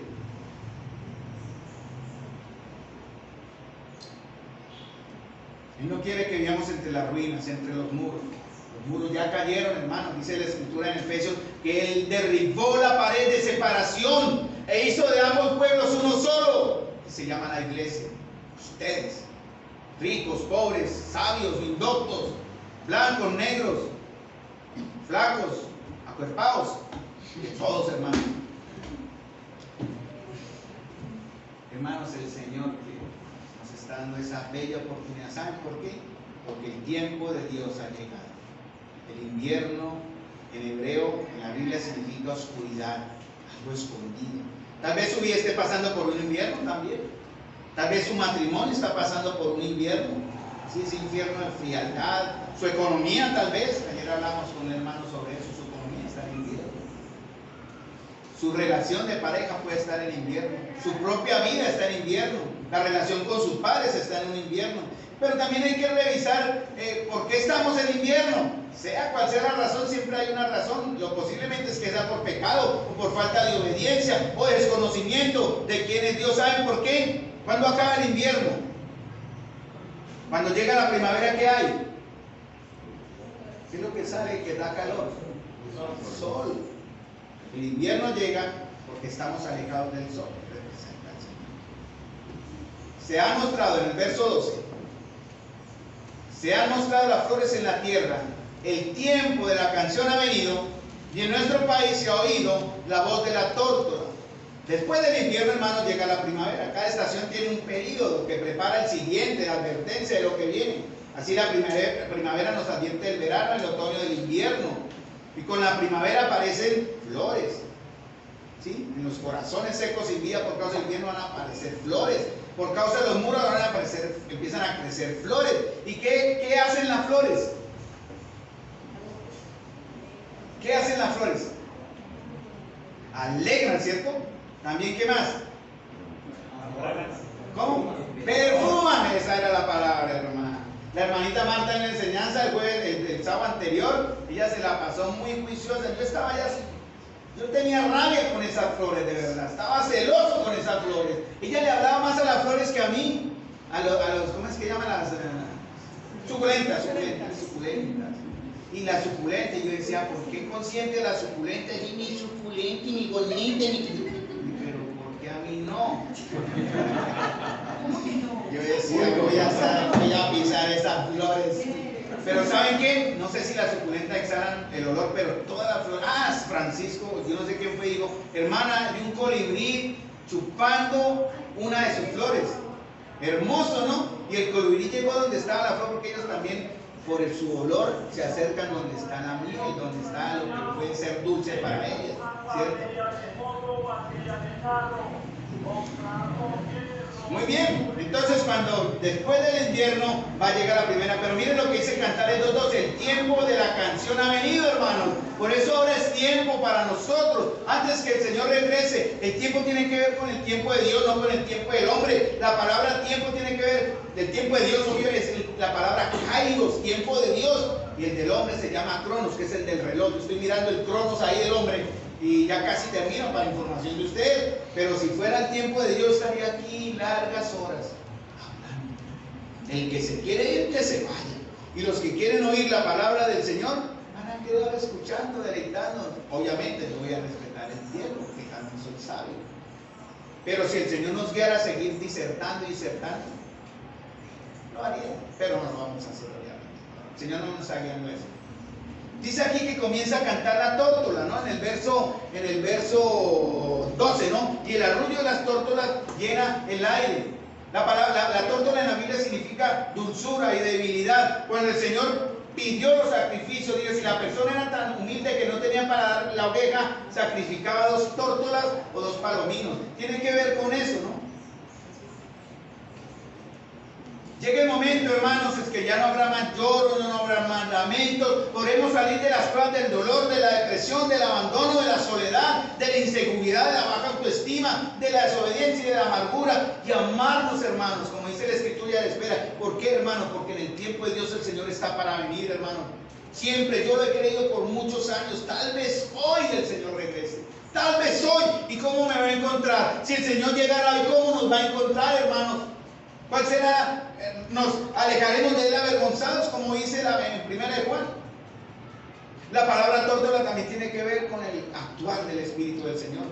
Él no quiere que vivamos entre las ruinas, entre los muros. Los muros ya cayeron, hermanos. Dice la Escritura en Efesios que Él derribó la pared de separación e hizo de ambos pueblos uno solo, que se llama la iglesia. Ustedes, ricos, pobres, sabios, indoctos, blancos, negros, flacos, acuerpados, de todos, hermanos. Hermanos, el Señor está dando esa bella oportunidad. ¿Saben por qué? Porque el tiempo de Dios ha llegado. El invierno en hebreo, en la Biblia, significa oscuridad, algo escondido. Tal vez su vida esté pasando por un invierno también. Tal vez su matrimonio está pasando por un invierno. Sí, ese infierno de frialdad. Su economía, tal vez. Ayer hablamos con un hermano sobre eso. Su economía está en invierno. Su relación de pareja puede estar en invierno. Su propia vida está en invierno. La relación con sus padres está en un invierno. Pero también hay que revisar por qué estamos en invierno. Sea cual sea la razón, siempre hay una razón. Lo posiblemente es que sea por pecado, o por falta de obediencia, o de desconocimiento de quienes Dios sabe por qué. ¿Cuándo acaba el invierno? Cuando llega la primavera, ¿qué hay? ¿Qué es lo que sale que da calor? El sol. El invierno llega porque estamos alejados del sol. Se ha mostrado en el verso 12, se han mostrado las flores en la tierra, el tiempo de la canción ha venido, y en nuestro país se ha oído la voz de la tórtola. Después del invierno, hermanos, llega la primavera. Cada estación tiene un periodo que prepara el siguiente, la advertencia de lo que viene. Así la primavera nos advierte del verano, el otoño del invierno. Y con la primavera aparecen flores. ¿Sí? En los corazones secos sin vida por causa del invierno van a aparecer flores. Por causa de los muros van a aparecer, empiezan a crecer flores. ¿Y qué hacen las flores? ¿Qué hacen las flores? Alegran, ¿cierto? También, ¿qué más? ¿Cómo? Perfuman. Esa era la palabra, hermana. La hermanita Marta en la enseñanza el sábado anterior, ella se la pasó muy juiciosa. Yo estaba ya así. Yo tenía rabia con esas flores, de verdad. Estaba celoso con esas flores. Ella le hablaba más a las flores que a mí. A los ¿cómo es que llaman las? Suculentas. Y las suculentas, yo decía, ¿por qué consiente las suculentas? Y ni suculenta, ni bonita, pero ¿por qué a mí no? Yo decía, voy a pisar esas flores. Pero ¿saben qué? No sé si las suculentas exhalan el olor, pero toda la flor. Francisco, yo no sé quién fue, dijo, hermana, de un colibrí chupando una de sus flores. Hermoso, ¿no? Y el colibrí llegó donde estaba la flor porque ellos también, por su olor, se acercan donde está la miel, donde está lo que puede ser dulce para ellas, ¿cierto? Muy bien, entonces cuando después del invierno va a llegar la primera, pero miren lo que dice Cantares 2:2, el tiempo de la canción ha venido, hermanos. Por eso ahora es tiempo para nosotros, antes que el Señor regrese. El tiempo tiene que ver con el tiempo de Dios, no con el tiempo del hombre. La palabra tiempo tiene que ver, el tiempo de Dios, obvio, es la palabra kairos, tiempo de Dios, y el del hombre se llama cronos, que es el del reloj. Yo estoy mirando el cronos ahí del hombre, y ya casi termino para información de usted, pero si fuera el tiempo de Dios estaría aquí largas horas hablando. El que se quiere ir, que se vaya, y los que quieren oír la palabra del Señor van a quedar escuchando, deleitándonos. Obviamente yo voy a respetar el tiempo, porque también soy sabio, pero si el Señor nos guiara a seguir disertando y disertando, lo haría, pero no lo vamos a hacer, obviamente. El Señor no nos está guiando eso. Dice aquí que comienza a cantar la tórtola, ¿no? En el verso 12, ¿no? Y el arrullo de las tórtolas llena el aire. La tórtola en la Biblia significa dulzura y debilidad. Cuando el Señor pidió los sacrificios, Dios, y la persona era tan humilde que no tenía para dar la oveja, sacrificaba 2 tórtolas o 2 palominos. Tiene que ver con eso, ¿no? Llega el momento, hermanos, es que ya no habrá más lloro, no habrá más lamentos. Podremos salir de las pruebas del dolor, de la depresión, del abandono, de la soledad, de la inseguridad, de la baja autoestima, de la desobediencia y de la amargura, y amarnos, hermanos, como dice la Escritura de espera. ¿Por qué, hermanos? Porque en el tiempo de Dios el Señor está para venir, hermano. Siempre, yo lo he creído por muchos años. Tal vez hoy el Señor regrese. Tal vez hoy. ¿Y cómo me va a encontrar? Si el Señor llegara hoy, ¿cómo nos va a encontrar, hermanos? ¿Cuál será? Nos alejaremos de él avergonzados, como dice en 1 de Juan. La palabra tórtola también tiene que ver con el actuar del Espíritu del Señor.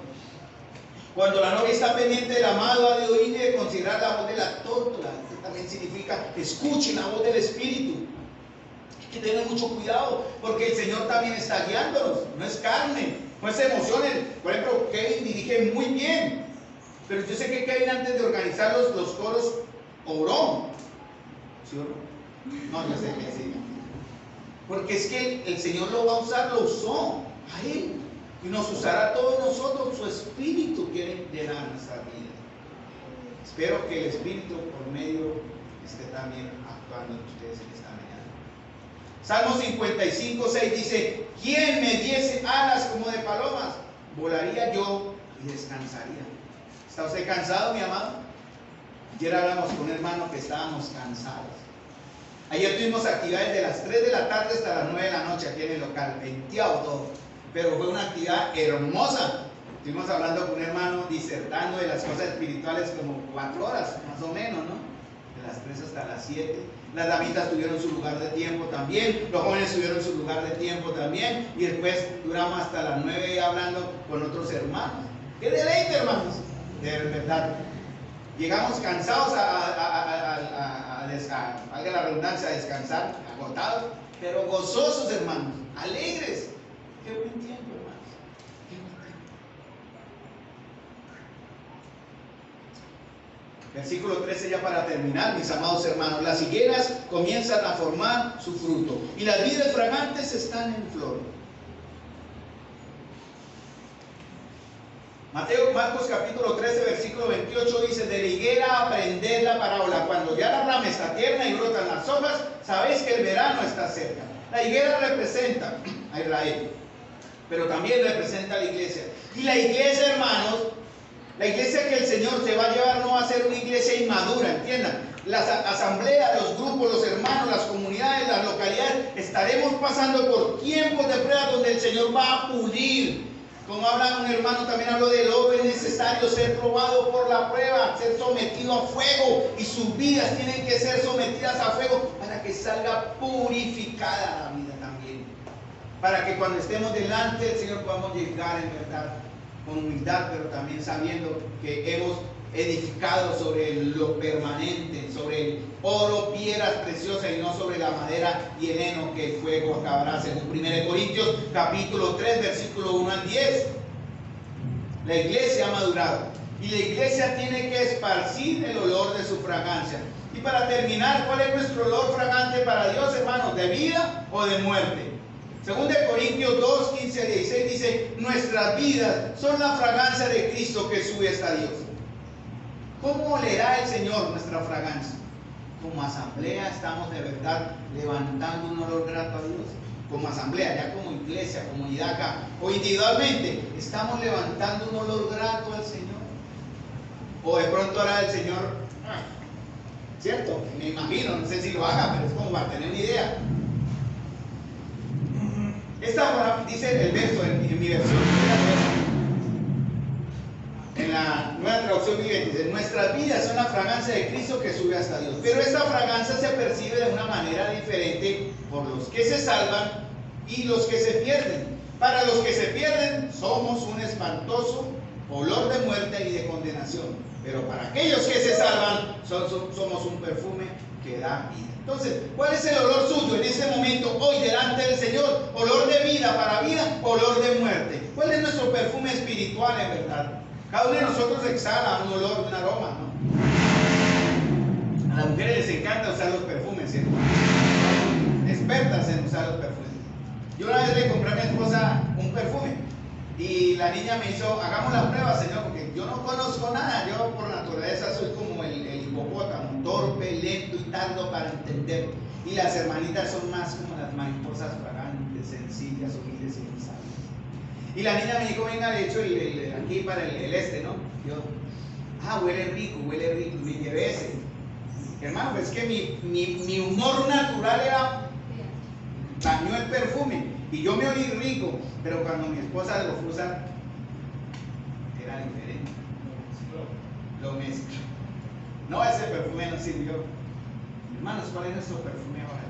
Cuando la novia está pendiente del amado, ha de oír y de considerar la voz de la tórtola, que también significa escuchen la voz del Espíritu. Hay que tener mucho cuidado, porque el Señor también está guiándonos. No es carne, no es emociones. Por ejemplo, Kevin dirige muy bien, pero yo sé que Kevin, antes de organizar los coros, oró, ¿sí o no? No, yo sé que sí. Porque es que el Señor lo va a usar, lo usó a él, y nos usará a todos nosotros. Su Espíritu quiere llenar nuestra vida. Espero que el Espíritu por medio esté también actuando en ustedes en esta mañana. Salmo 55:6 dice: ¿quién me diese alas como de palomas? Volaría yo y descansaría. ¿Está usted cansado, mi amado? Ayer hablamos con un hermano que estábamos cansados. Ayer tuvimos actividades de las 3 de la tarde hasta las 9 de la noche aquí en el local, venteado todo. Pero fue una actividad hermosa. Estuvimos hablando con un hermano, disertando de las cosas espirituales como 4 horas, más o menos, ¿no? De las 3 hasta las 7. Las damitas tuvieron su lugar de tiempo también, los jóvenes tuvieron su lugar de tiempo también, y después duramos hasta las 9 hablando con otros hermanos. ¡Qué deleite, hermanos! De verdad. Llegamos cansados valga la redundancia, a descansar, agotados, pero gozosos, hermanos, alegres. Qué buen tiempo, hermanos. Qué buen tiempo. Versículo 13, ya para terminar, mis amados hermanos. Las higueras comienzan a formar su fruto y las vides fragantes están en flor. Marcos capítulo 13, versículo 28 dice: de la higuera aprended la parábola. Cuando ya la rama está tierna y brotan las hojas, sabéis que el verano está cerca. La higuera representa a Israel, pero también representa a la iglesia. Y la iglesia, hermanos, la iglesia que el Señor se va a llevar no va a ser una iglesia inmadura, entiendan. Las asambleas, los grupos, los hermanos, las comunidades, las localidades, estaremos pasando por tiempos de prueba donde el Señor va a pulir. Como habla un hermano, también habló del oro. Es necesario ser probado por la prueba, ser sometido a fuego, y sus vidas tienen que ser sometidas a fuego para que salga purificada la vida también, para que cuando estemos delante del Señor podamos llegar en verdad con humildad, pero también sabiendo que hemos edificado sobre lo permanente, sobre el oro, piedras preciosas, y no sobre la madera y el heno que el fuego acabará, según 1 Corintios capítulo 3 versículo 1 al 10. La iglesia ha madurado, Y la iglesia tiene que esparcir el olor de su fragancia. Y para terminar, ¿cuál es nuestro olor fragante para Dios, hermanos? ¿De vida o de muerte? Según de Corintios 2, 15 a 16 dice: nuestras vidas son la fragancia de Cristo que sube hasta Dios. ¿Cómo olerá el Señor nuestra fragancia? Como asamblea estamos de verdad levantando un olor grato a Dios. Como asamblea, ya como iglesia, comunidad acá, o individualmente, estamos levantando un olor grato al Señor. O de pronto hará el Señor, ¿cierto? Me imagino, no sé si lo haga, pero es como para tener una idea. Esta dice el verso en mi versión, en la Nueva Traducción Viviente, dice: nuestras vidas son la fragancia de Cristo que sube hasta Dios. Pero esta fragancia se percibe de una manera diferente por los que se salvan y los que se pierden. Para los que se pierden somos un espantoso olor de muerte y de condenación, pero para aquellos que se salvan somos un perfume que da vida. Entonces, ¿cuál es el olor suyo en este momento, hoy, delante del Señor? ¿Olor de vida para vida? ¿Olor de muerte? ¿Cuál es nuestro perfume espiritual en verdad? Cada uno de nosotros exhala un olor, un aroma, ¿no? A las mujeres les encanta usar los perfumes, ¿cierto? Expertas en usar los perfumes. Yo una vez le compré a mi esposa un perfume y la niña me hizo: hagamos la prueba, señor, porque yo no conozco nada. Yo por naturaleza soy como el hipopótamo, torpe, lento y tardo para entender. Y las hermanitas son más como las mariposas fragantes, sencillas, humildes y sabias. Y la niña me dijo: venga, de hecho, aquí para el este, ¿no? Yo: huele rico, y me llevé ese. Hermano, pues es que mi humor natural dañó el perfume. Y yo me olí rico, pero cuando mi esposa lo fue a usar, era diferente. Lo mezcló. No, ese perfume no sirvió. Hermanos, ¿cuál es nuestro perfume ahora?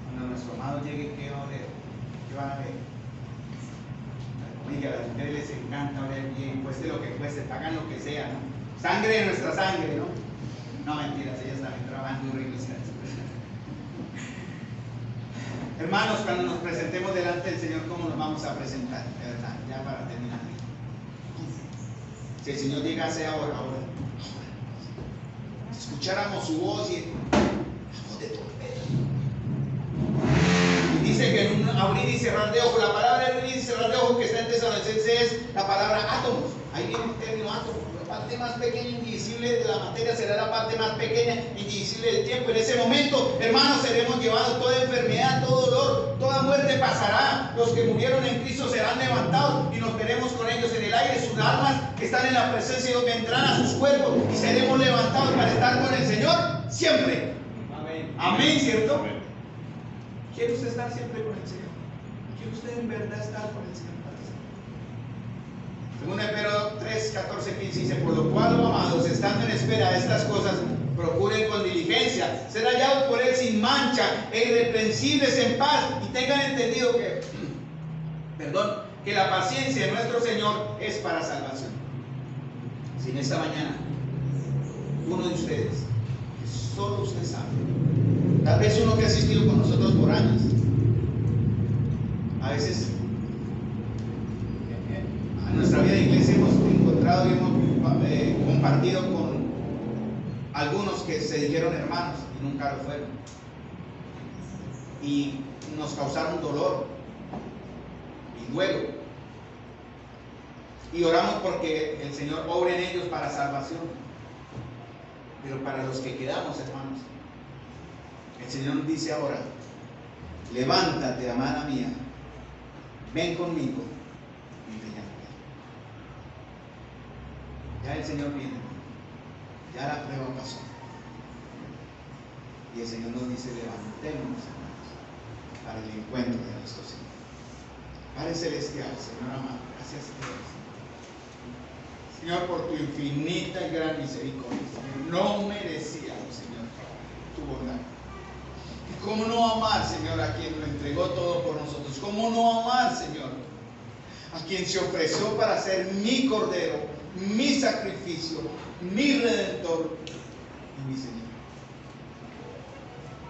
Cuando nuestro amado llegue, ¿qué va a oler? ¿Qué van a ver? Oiga, a las mujeres les encanta oler bien, cueste lo que cueste, pagan lo que sea, ¿no? Sangre de nuestra sangre, ¿no? No, mentiras, ellas también trabajan muy rico. Hermanos, cuando nos presentemos delante del Señor, ¿cómo nos vamos a presentar? De verdad, ya para terminar. Si el Señor llegase ahora. Si escucháramos su voz y la voz de trompeta. Y dice que en un abrir y cerrar de ojos, la palabra abrir y cerrar de ojos que está en Tesalonicenses es la palabra átomos. Ahí viene el término átomos. La parte más pequeña, indivisible de la materia será la parte más pequeña, indivisible del tiempo. En ese momento, hermanos, seremos llevados toda enfermedad, todo dolor, toda muerte pasará. Los que murieron en Cristo serán levantados y nos veremos con ellos en el aire. Sus almas que están en la presencia de Dios vendrán a sus cuerpos y seremos levantados para estar con el Señor siempre. Amén. Amén, ¿cierto? ¿Quiere usted estar siempre con el Señor? ¿Quiere usted en verdad estar con el Señor? Según Pedro 3, 14, 15 dice: por lo cual, amados, estando en espera de estas cosas, procuren con diligencia ser hallados por Él sin mancha e irreprensibles en paz, y tengan entendido que la paciencia de nuestro Señor es para salvación. Si en esta mañana uno de ustedes, que solo usted sabe, tal vez uno que ha asistido con nosotros por años, a veces en nuestra vida de iglesia hemos encontrado y hemos compartido con algunos que se dijeron hermanos y nunca lo fueron, y nos causaron dolor y duelo, y oramos porque el Señor obre en ellos para salvación. Pero para los que quedamos, hermanos, el Señor nos dice ahora: levántate, amada mía, ven conmigo. Ya el Señor viene, ya la prueba pasó, y el Señor nos dice: levantémonos, hermanos, para el encuentro de nuestro Señor. Padre celestial, Señor amado, gracias Señor, por tu infinita y gran misericordia. Señor, no merecíamos, Señor, tu bondad. ¿Y cómo no amar, Señor, a quien lo entregó todo por nosotros? ¿Cómo no amar, Señor, a quien se ofreció para ser mi cordero, mi sacrificio, mi redentor y mi Señor?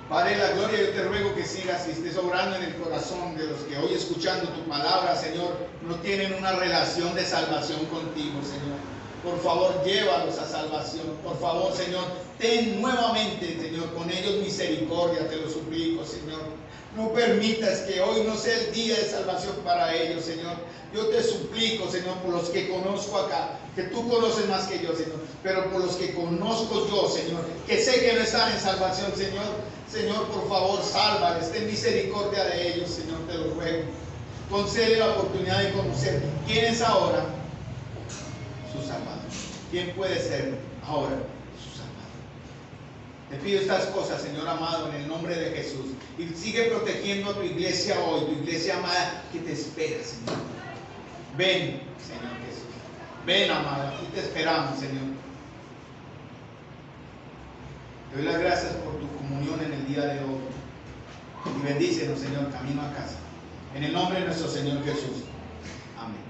Padre de la gloria, yo te ruego que sigas y estés obrando en el corazón de los que hoy escuchando tu palabra, Señor, no tienen una relación de salvación contigo, Señor. Por favor, llévalos a salvación. Por favor, Señor, ten nuevamente, Señor, con ellos misericordia, te lo suplico, Señor. No permitas que hoy no sea el día de salvación para ellos, Señor. Yo te suplico, Señor, por los que conozco acá, que tú conoces más que yo, Señor, pero por los que conozco yo, Señor, que sé que no están en salvación, Señor, Señor, por favor, sálvales, ten misericordia de ellos, Señor, te lo ruego. Concede la oportunidad de conocer quién es ahora su Salvador. ¿Quién puede ser ahora su Salvador? Te pido estas cosas, Señor amado, en el nombre de Jesús. Y sigue protegiendo a tu iglesia hoy, tu iglesia amada que te espera, Señor. Ven, Señor Jesús. Ven, amada, aquí te esperamos, Señor. Te doy las gracias por tu comunión en el día de hoy. Y bendícenos, Señor, camino a casa. En el nombre de nuestro Señor Jesús. Amén.